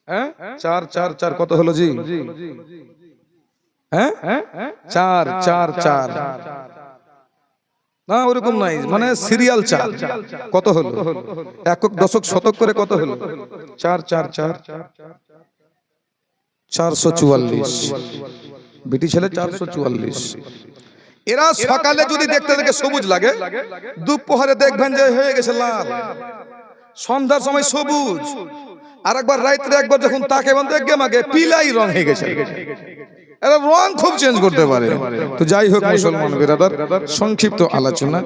হ্যাঁ, 4 4 4 কত হলো জি? হ্যাঁ, চার চার চার না, ওরকম নাই, মানে সিরিয়াল চার। কত হলো? একক দশক শতক করে কত হলো? চার চার চার 444। বেটি ছেলে 444। এরা সকালে যদি দেখতে দেখে সবুজ লাগে, দুপুরে দেখবেন যে হয়ে গেছে লাল, সন্ধ্যার সময় সবুজ, আর একবার রাত্রে একবার যখন তাকে দেখবে মাকে পিলাই রং হয়ে গেছে। এরা রং খুব চেঞ্জ করতে পারে। তো যাই হোক মুসলমান বিরাদার, সংক্ষিপ্ত আলোচনা।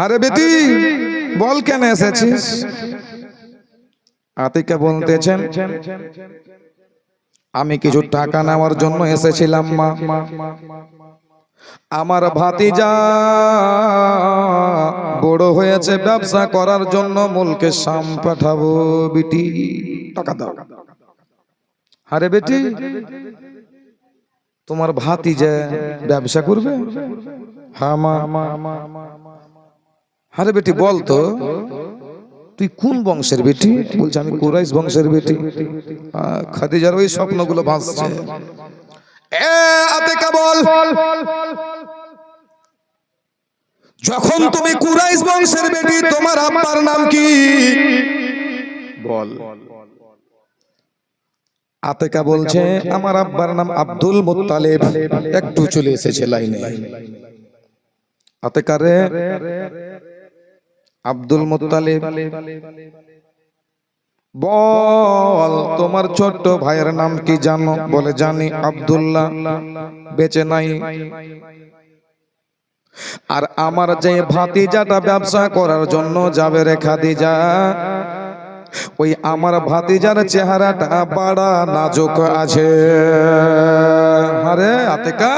আরে বেটি বল কেন এসেছিস? আতিকা বলতেছেন, আমি কিছু টাকা নেওয়ার জন্য এসেছিলাম মা। আমার ভাতিজা বড় হয়েছে, ব্যবসা করার জন্য মুলকে শাম পাঠাবো, বেটি টাকা দাও। আরে বেটি তোমার ভাতিজা ব্যবসা করবে? হ্যাঁ মা। আরে বেটি বল তো তুই কোন বংশের বেটি? বলছে আমি কুরাইশ বংশের বেটি। খাদিজার ওই স্বপ্নগুলো ভাসছে। আতিকা বল, যখন তুমি কুরাইশ বংশের বেটি, তোমার আব্বার নাম কি? বল। আতিকা বলছে আমার আব্বার নাম আব্দুল মুত্তালিব। একটু চলে এসেছে লাইনে। আতিকা রে, আব্দুল মুত্তালিব বল তোমার ছোট্ট ভাইয়ের নাম কি জানো? বলে জানি, আব্দুল্লাহ। বেঁচে নাই। আর আমার যে ভাতিজাটা ব্যবসা করার জন্য যাবে রে খাদিজা, ওই আমার ভাতিজার চেহারাটা বড় নাজুক আছে। আরে আতিকা,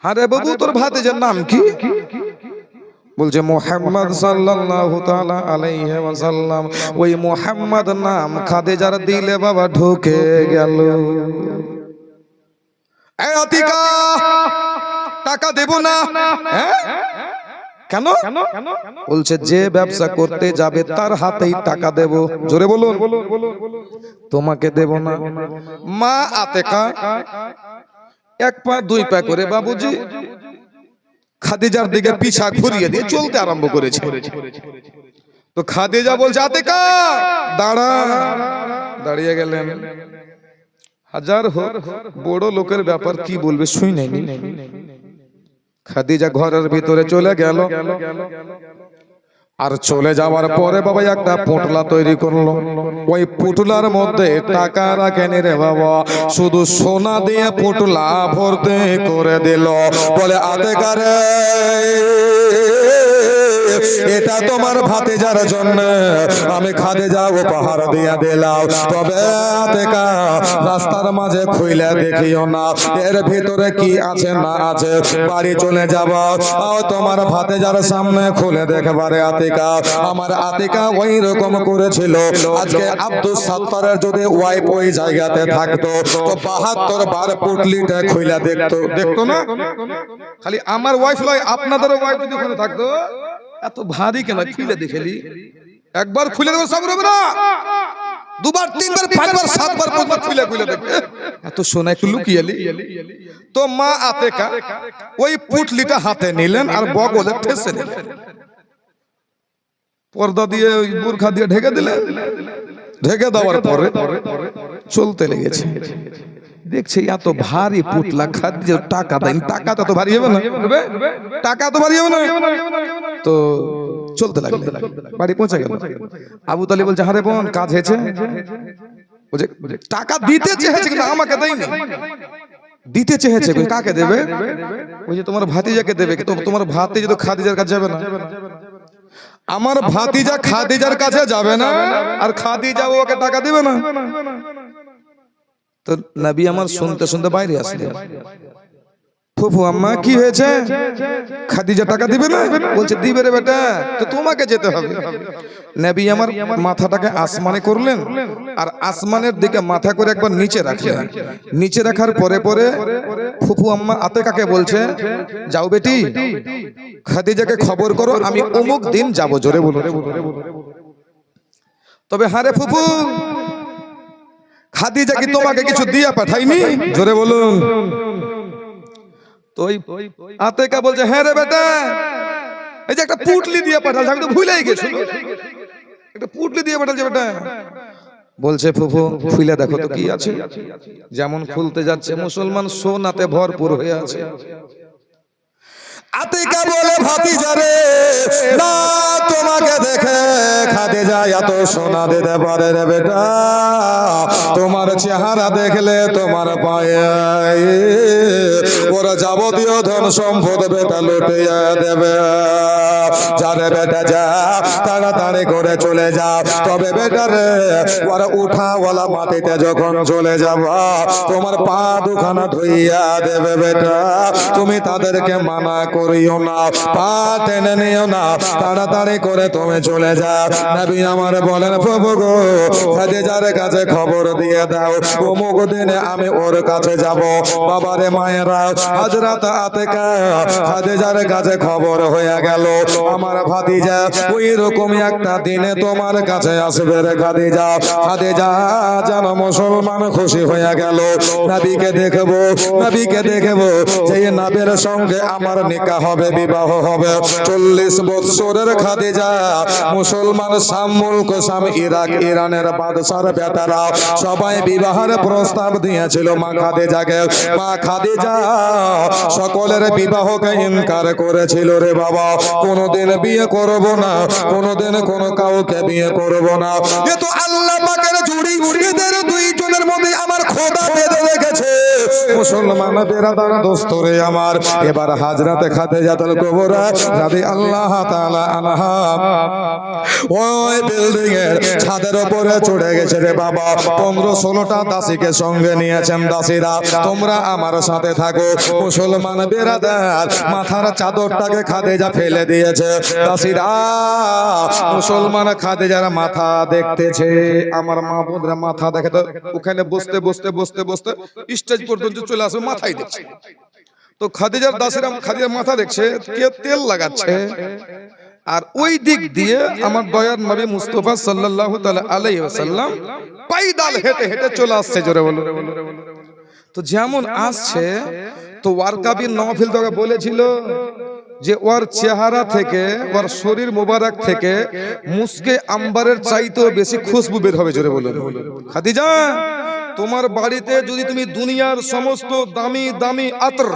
আরে বাবু তোর ভাতিজার নাম কি? বলছে মুহাম্মদ সাল্লাল্লাহু তাআলা আলাইহি ওয়াসাল্লাম। ওই মুহাম্মদ নাম খাদিজার দিলে বাবা ঢুকে গেল। এই আতিকা টাকা দেব না। কেন? বলছে যে ব্যবসা করতে যাবে তার হাতেই টাকা দেব। জোরে বলুন। তোমাকে দেব না। মা আতিকা এক পা দুই পা করে বাবুজি খাদিজার দিকে পিছা ঘুরিয়ে দিয়ে চলতে আরম্ভ করেছে। তো খাদিজা বলছে আতিকা দাঁড়া। দাঁড়িয়ে গেলেন। হাজার হোক বড় লোকের ব্যাপার, কি বলবে শুই নাই। খাদিজা ঘরের ভিতরে চলে গেল। আর চলে যাওয়ার পরে বাবা একটা পোটলা তৈরি করলো। ওই পুটলার মধ্যে টাকা রাখেনি রে বাবা, শুধু সোনা দিয়ে পুটলা ভর্তি করে দিল। বলে আতিকা রে, এটা তোমার ভাতিজার জন্য আমি খাদিজা উপহার দিয়ে দিলাম। তবে আতিকা রাস্তার মাঝে খুইলে দেখিও না, এর ভিতরে কি আছে না আছে। বাড়ি চলে যাব, তোমার ভাতিজার সামনে খুলে দেখবারে আতিকা। আমার আতিকা ওই রকম করেছিল। আজকে আব্দুল সাত্তারের যদি ওয়াইফ ওই জায়গাতে থাকতো তো 72 বার পুটলিটা খুইলা দেখতো না। খালি আমার ওয়াইফ নয়, আপনাদেরও ওয়াইফ যদি ওখানে থাকতো, এত ভারী কেন? খুলে দেখেলি, একবার খুলে দেবো সব রবে না, দুবার তিনবার পাঁচবার সাতবার পাঁচবার খুলে দেখবে। এত সোনা একটু লুকিয়েলি। তো মা আতিকা ওই পুটলিটা হাতে নিলেন আর বগলে ঠেসে নিলেন। পর্দা দিয়ে ওই বোরখা দিয়ে ঢেকে দিলেন। ঢেকে দেওয়ার পরে চলতে লেগেছে। দেখছে এত ভারী পুটলা, খাদ্য টাকা দেন, টাকা তো ভারী হবে না, টাকা তো ভারী হবে না। তো চলতে লাগলো, বাড়ি পৌঁছে গেল। আবু তালিব বলছে আরে বোন কাজ হয়েছে। টাকা দিতে চেয়েছে কিন্তু আমাকে দেয়নি। দিতে চেয়েছে, কাকে দেবে? ওই যে তোমার ভাতিজাকে দেবে। তোমার ভাতিজা তো খাদিজার কাছে যাবে না। আমার ভাতিজা খাদিজার কাছে যাবে না, আর খাদিজা ওকে টাকা দিবে না। তো নবী আমার শুনতে শুনতে বাইরে আসলেন। ফুফু আম্মা কি হয়েছে? খাদিজা টাকা দিবে না? বলছে দিবে রে বেটা, তো তোমাকে যেতে হবে। নবী আমার মাথাটাকে আসমানে করলেন, আর আসমানের দিকে মাথা করে একবার নিচে রাখলেন। নিচে রাখার পরে পরে ফুফু আম্মা আতিকাকে বলছে যাও বেটি, খাদিজাকে খবর করো আমি অমুক দিন যাব। জোরে বলো। তবে হারে ফুফু, খাদিজা কি তোমাকে কিছু দিয়ে পাঠাইনি? জোরে বলুন। তো আতেকা বলছে হ্যাঁ রে বেটা, এই যে একটা পুটলি দিয়ে পাঠালছে, আমি তো ভুলেই গেছি, একটা পুটলি দিয়ে পাঠালছে বেটা। বলছে ফুফু খুলে দেখো তো কি আছে। যেমন খুলতে যাচ্ছে মুসলমান সোনাতে ভরপুর হয়ে আছে। আতিকা বলে ভাতিজা রে, না তোমাকে দেখে খাদিজা এত সোনা দিতে পারে রে বেটা, তোমার চেহারা দেখলে তোমার পায়ে ওরা যাবতীয় ধন সম্পদ বেটা লুটিয়ে দেবে। যারে বেটা যা, তাড়াতাড়ি করে চলে যা। তবে বেটা রে, ওরা উঠাওয়ালা মাটিতে যখন চলে যাবা, তোমার পা দুখানা ধুইয়া দেবে বেটা। তুমি তাদেরকে মানা করিও না, পা টেনে নিও না, তাড়াতাড়ি করে তুমি চলে যাও। নবী আমার বলেন প্রভু গো, খাদিজার কাছে খবর দিয়ে দাও, অমুক দিনে আমি ওর কাছে যাব। বাবারে মায়েরা, হযরত আতিকা খাদিজার কাছে খবর হয়ে গেল আমার ভাতিজা ওই রকম একটা দিনে তোমার কাছে আসবে রে খাদিজা। খাদিজা যেন মুসলমান খুশি হয়ে গেল। নবীকে দেখবো, নবীকে দেখবো, যে নবীর সঙ্গে আমার নিকাহ হবে, বিবাহ হবে। 40 বছরের খাদিজা মুসলমান শাম মুলক, শাম ইরাক, ইরানের বাদশার বেটারা সবাই বিবাহের প্রস্তাব দিয়েছিল মা খাদিজাকে। মা খাদিজা সকলের বিবাহকে ইনকার করেছিল রে বাবা, কোনোদিন বিয়ে করব না, কোনোদিন কোন কাউকে বিয়ে করব না। এ তো আল্লাহ পাকের জুড়ি, এদের দুইজনের মধ্যে আমার খোদা বেঁধে রেখেছে। মুসলমান বেরাদার দোস্ত রে আমার, এবার হযরতে খাদিজাতুল কুবরা রাদিয়াল্লাহু তাআলা আনহা ওই বিল্ডিং এর ছাদের উপরে চড়ে গেছে রে বাবা। 15-16টা দাসীকে সঙ্গে নিয়েছেন। দাসীরা তোমরা আমার সাথে থাকো। মুসলমান বেরাদার মাথার চাদরটাকে খাদিজা ফেলে দিয়েছে। দাসীরা মুসলমান খাদিজার মাথা দেখতেছে। আমার মা বোনরা মাথা দেখে তো ওখানে বসতে বসতে বসতে বসতে স্টেজ পর্যন্ত চলে আসবে, মাথায় দেখছে। তো খাদিজার দাসীরা খাদিজার মাথা দেখছে, কে তেল লাগাচ্ছে। আর ওই দিক দিয়ে আমার দয়ার নবী মুস্তাফা সাল্লাল্লাহু তাআলা আলাইহি ওয়াসাল্লাম পায়দাল হেঁটে হেঁটে চলে আসছে। জোরে বলো। তো যেমন আসছে, তো ওয়ারকা বিন নওফল তোকে বলেছিল যে ওর চেহারা থেকে, ওর শরীর মোবারক থেকে মুস্কে আম্বারের চাইতেও বেশি খুশবু বের হবে। জোরে বলুন। খাদিজা, তোমার বাড়িতে যদি তুমি দুনিয়ার সমস্ত দামি দামি আতর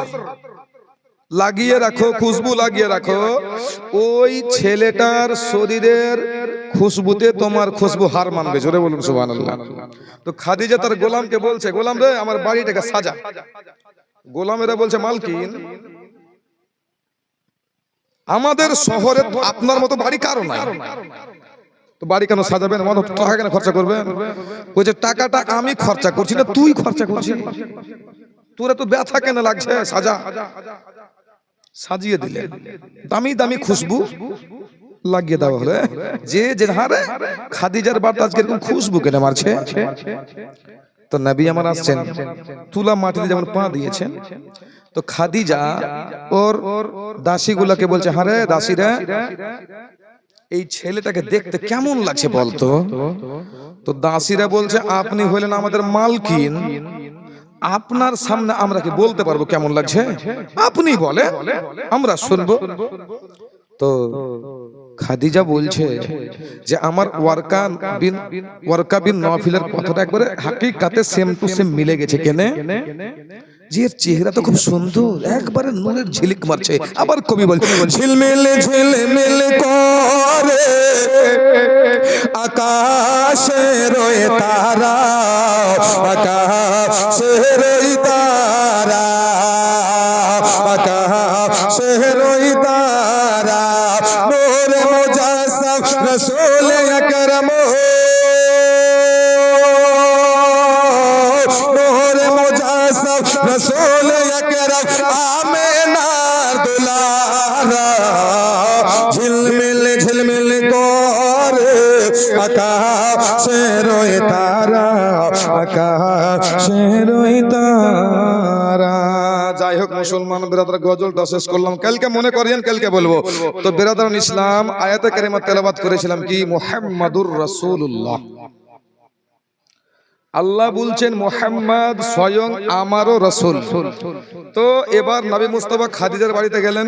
লাগিয়ে রাখো, খুশবু লাগিয়ে রাখো, ওই ছেলেটার শরীরের খুশবুতে তোমার খুশবু হার মানবে। জোরে বলুন সুবহানাল্লাহ। তো খাদিজা তার গোলামকে বলছে, গোলাম রে আমার বাড়িটাকে সাজা। গোলামেরা বলছে, মালকিন আমাদের শহরে আপনার মতো বাড়ি কারো নাই, তো বাড়ি কেন সাজাবেন, আমার টাকা কেন খরচা করবেন? বলছে টাকাটা আমি খরচা করছি না, তুই খরচা করছিস, তোরা তো ব্যথা কেন লাগছে, সাজা। সাজিয়ে দিলেন, দামি দামি খুশবু লাগিয়ে দেওয়া হলো। যে যে হারে খাদিজার বার্তা আজকে এরকম খুশবু কেন মারছে। তো নবী আমার আসছেন, তুলা মাটিতে যেমন পা দিয়েছেন, তো খাদিজা ওর দাসীগুলোকে বলছে, হারে দাসীরা এই ছেলেটাকে দেখতে কেমন লাগছে বলতো। তো দাসীরা বলছে, আপনি হলেন আমাদের মালকিন, আপনার সামনে আমরা কি বলতে পারবো কেমন লাগছে? আপনি বলে আমরা শুনবো। তো খাদিজা বলছে যে আমার ওয়ারকা বিন নওফলের কথাটা একবারে হাকিকাতে সেম টু সেম মিলে গেছে। কেনে যে চেহারা তো খুব সুন্দর, একবারে নূরের ঝিলিক মারছে। আবার কবি বলছে, ঝিলমিল ঝিলমিল করে আকাশে রয়ে তারা, আকাশে রয়ে তারা, আকাশে রয়ে তারা, নূরে মুজাসসাম রাসূল আকরাম, নূরে মুজাসসাম রাসূল আকরাম, আমিনার দুলারা, ঝিলমিল ঝিলমিল করে আকাশে রয়ে তারা, আকাশে রয়ে তারা। যাই হোক মুসলমান বিরাদার গজলটা শেষ করলাম, কালকে মনে করিয়েন কালকে বলবো। তো বিরাদার ইসলাম আয়াতে কারিমা তেলাওয়াত করেছিলাম কি, মুহাম্মাদুর রাসূলুল্লাহ। আল্লাহ বলছেন মুহাম্মদ স্বয়ং আমারও রাসূল। তো এবার নবী মুস্তাফা খাদিজার বাড়িতে গেলেন।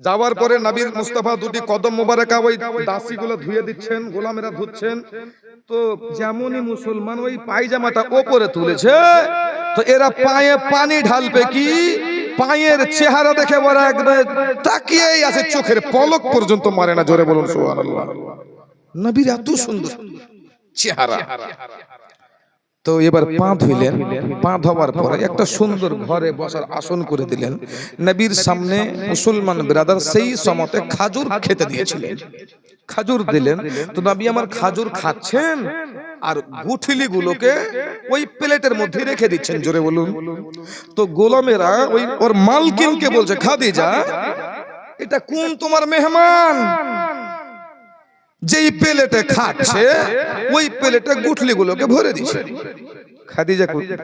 যাওয়ার পরে নবীর মুস্তাফা দুটি কদম মোবারকা ওই দাসীগুলো ধুয়ে দিচ্ছেন, গোলামেরা ধুচ্ছেন। তো যেমনই মুসলমান ওই পায়জামাটা ওপরে তুলেছে, তো এরা পায়ে পানি ঢালবে কি, পায়ের চেহারা দেখে ওরা একদম তাকিয়েই আছে, চোখের পলক পর্যন্ত মারে না। জোরে বলুন সুবহানাল্লাহ। নবীর এত সুন্দর চেহারা। তো এবার পা ধুইলেন, পা ধোয়ার পরে একটা সুন্দর ঘরে বসার আসন করে দিলেন। নবীর সামনে মুসলমান ব্রাদার সেই সময়তে খাজুর খেতে দিয়েছিলেন, খাজুর দিলেন। তো নবী আমার খাজুর খাচ্ছেন আর গুঠলি গুলোকে ওই প্লেটের মধ্যে রেখে দিচ্ছেন। জোরে বলুন। তো গোলামেরা ওই ওর মালকিনকে বলছে, খাদিজা এটা কোন তোমার মেহমান যেই প্লেটে খাচ্ছে ওই প্লেটে গুঠলি গুলোকে ভরে দিচ্ছে।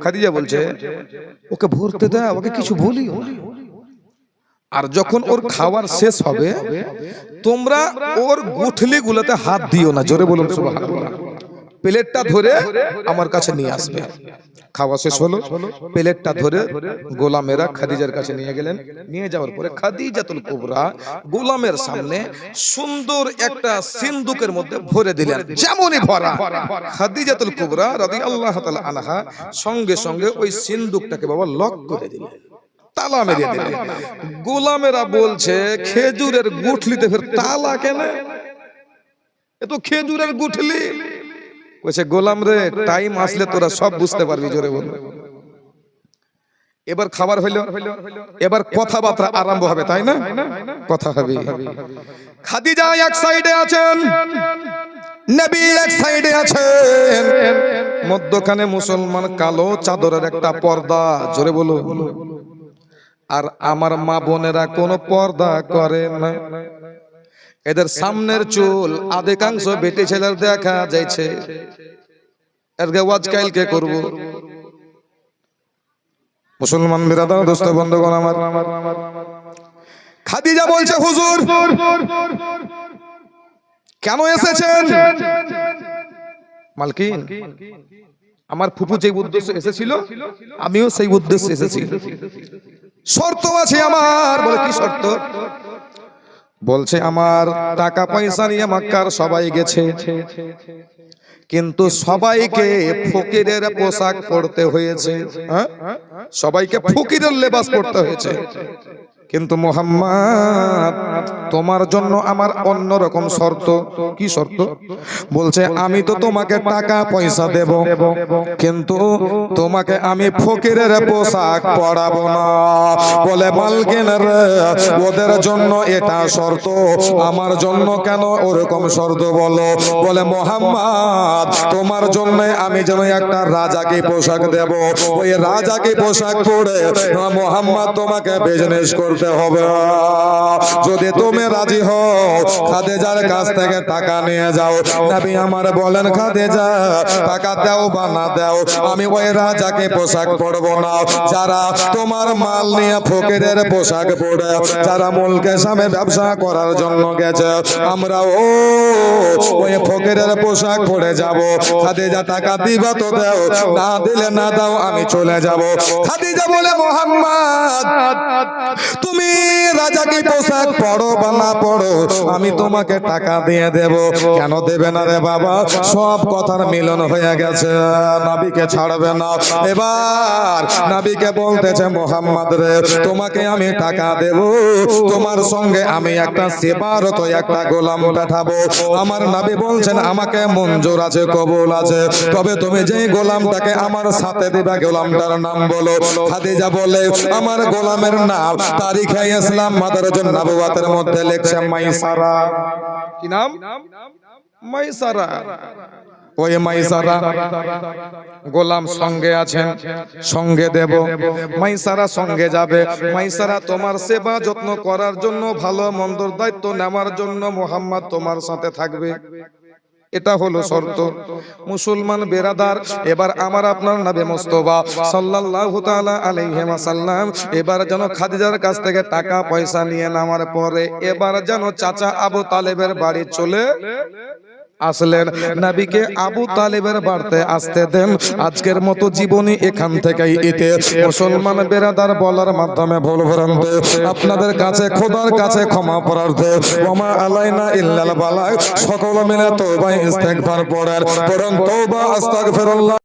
খাদিজা বলছে, ওকে ভরতে দাও, ওকে কিছু বলিও না। আর যখন ওর খাওয়ার শেষ হবে তোমরা ওর গুঠলি গুলোতে হাত দিও না। জোরে বলুন সুবহানাল্লাহ। প্লেটটা ধরে আমার কাছে নিয়ে আসবে। খাওয়া শেষ হলো, প্লেটটা ধরে গোলামেরা খাদিজার কাছে নিয়ে গেলেন। নিয়ে যাওয়ার পরে খাদিজাতুল কুবরা গোলামের সামনে সুন্দর একটা সিন্দুকের মধ্যে ভরে দিলেন। যেমনই ভরা, খাদিজাতুল কুবরা রাদিয়াল্লাহু তাআলা আনহা সঙ্গে সঙ্গে ওই সিন্দুকটাকে বাবা লক করে দিলেন, তালা মেরে দিলেন। গোলামেরা বলছে, খেজুরের গুঠলিতে ফের তালা কেন? এ তো খেজুরের গুঠলি। কইছে, গোলাম রে, টাইম আসলে তোরা সব বুঝতে পারবি। জোরে বল। এবার খাবার হইলো, এবার কথাবার্তা আরম্ভ হবে, তাই না? কথা হবে। খাদিজা এক সাইডে আছেন, নবী এক সাইডে আছেন, মধ্যখানে মুসলমান কালো চাদরের একটা পর্দা। জোরে বলো। আর আমার মা বোনেরা কোনো পর্দা করে না। এদের সামনের চুল আধিকাংশ বেটি ছেলের দেখা যাইছে। এরকে ওয়াজ কাইলকে করব। মুসলমান বিরাদর দোস্ত বন্ধুগণ আমার, খাদিজা বলছে, হুজুর কেন এসেছেন? মালকিন, আমার ফুফু যে উদ্দেশ্যে এসেছিল আমিও সেই উদ্দেশ্যে এসেছি। শর্ত আছে আমার। বলে, কি শর্ত? বলছে, আমার টাকা পয়সা নিয়ে মক্কার সবাই গেছে, কিন্তু সবাইকে ফকিরের পোশাক পরতে হয়েছে। সবাইকে ফকিরের লেবাস পরতে হয়েছে। কিন্তু মুহাম্মদ, তোমার জন্য আমার অন্যরকম শর্ত। কি শর্ত? বলছে, আমি তো তোমাকে টাকা পয়সা দেব, কিন্তু তোমাকে আমি ফকিরের পোশাক পরাবো না। বলে, মালকিন রে, ওদের জন্য এটা শর্ত, আমার জন্য কেন ওরকম শর্ত বলো? বলে, মুহাম্মদ, তোমার জন্য আমি যেন একটা রাজাকে পোশাক দেব, ওই রাজাকে পোশাক পরে মুহাম্মদ তোমাকে বিজনেস করতে হবে। যদি তুমি রাজি হও, খাদিজার কাছ থেকে টাকা নিয়ে যাও। নবী আমার বলেন, খাদিজা টাকা দাও বা না দাও, আমি ওই রাজাকে পোশাক পরবো না। যারা তোমার মাল নিয়ে ফকিরের পোশাক পরে যারা মুলকের সামনে ব্যবসা করার জন্য গেছে, আমরাও ওই ফকিরের পোশাক পরে যাব। খাদিজা টাকা দিবা তো দাও, না দিলে না দাও, আমি চলে যাব। খাদিজা বলে, মুহাম্মদ, তুমি রাজাকে পোশাক পরো বা না পরো, আমি তোমাকে টাকা দিয়ে দেব। কেন দেবে না রে বাবা? সব কথার মিলন হয়ে গেছে, নবীকে ছাড়বে না। এবার নবীকে বলতেছে, মুহাম্মদ রে, তোমাকে আমি টাকা দেব, তোমার সঙ্গে আমি একটা সেবারত একটা গোলাম পাঠাবো। আমার নবী বলছেন, আমাকে মঞ্জুর আছে, কবুল আছে, তবে তুমি যেই গোলামটাকে আমার সাথে দিবা, গোলামটার নাম বলো। খাদিজা বলে, আমার গোলামের নাম তারিখে ইসলাম মাদারুন নবুওয়াতের মধ্যে লেখছে মাইসারা। কি নাম? মাইসারা। ওই মাইসারা গোলাম সঙ্গে আছেন, সঙ্গে দেব। মাইসারা সঙ্গে যাবে। মাইসারা তোমার সেবা যত্ন করার জন্য, ভালো মন্দর দায়িত্ব নেওয়ার জন্য মুহাম্মদ তোমার সাথে থাকবে। এটা হলো শর্ত। মুসলমান বেরাদার, এবার আমার আপনার নবী মুস্তাফা সাল্লাল্লাহু তাআলা আলাইহি ওয়াসাল্লাম এবার যেন খাদিজার কাছ থেকে টাকা পয়সা নিয়ে নামার পরে এবার যেন চাচা আবু তালেবের বাড়ি চলে আসলেন, নবীকে আবু তালেবের বাড়িতে আসতে দেন। আজকের মতো জীবনী এখান থেকেই ইতি। মুসলমান বেরাদার বলার মাধ্যমে ভুল ভ্রান্তি আপনাদের কাছে খোদার কাছে ক্ষমা প্রার্থী। ওমা আলাইনা ইল্লাল বালাগ। সকল মিলে তওবা ইস্তেগফার পড়েন, তওবা আস্তাগফিরুল্লাহ।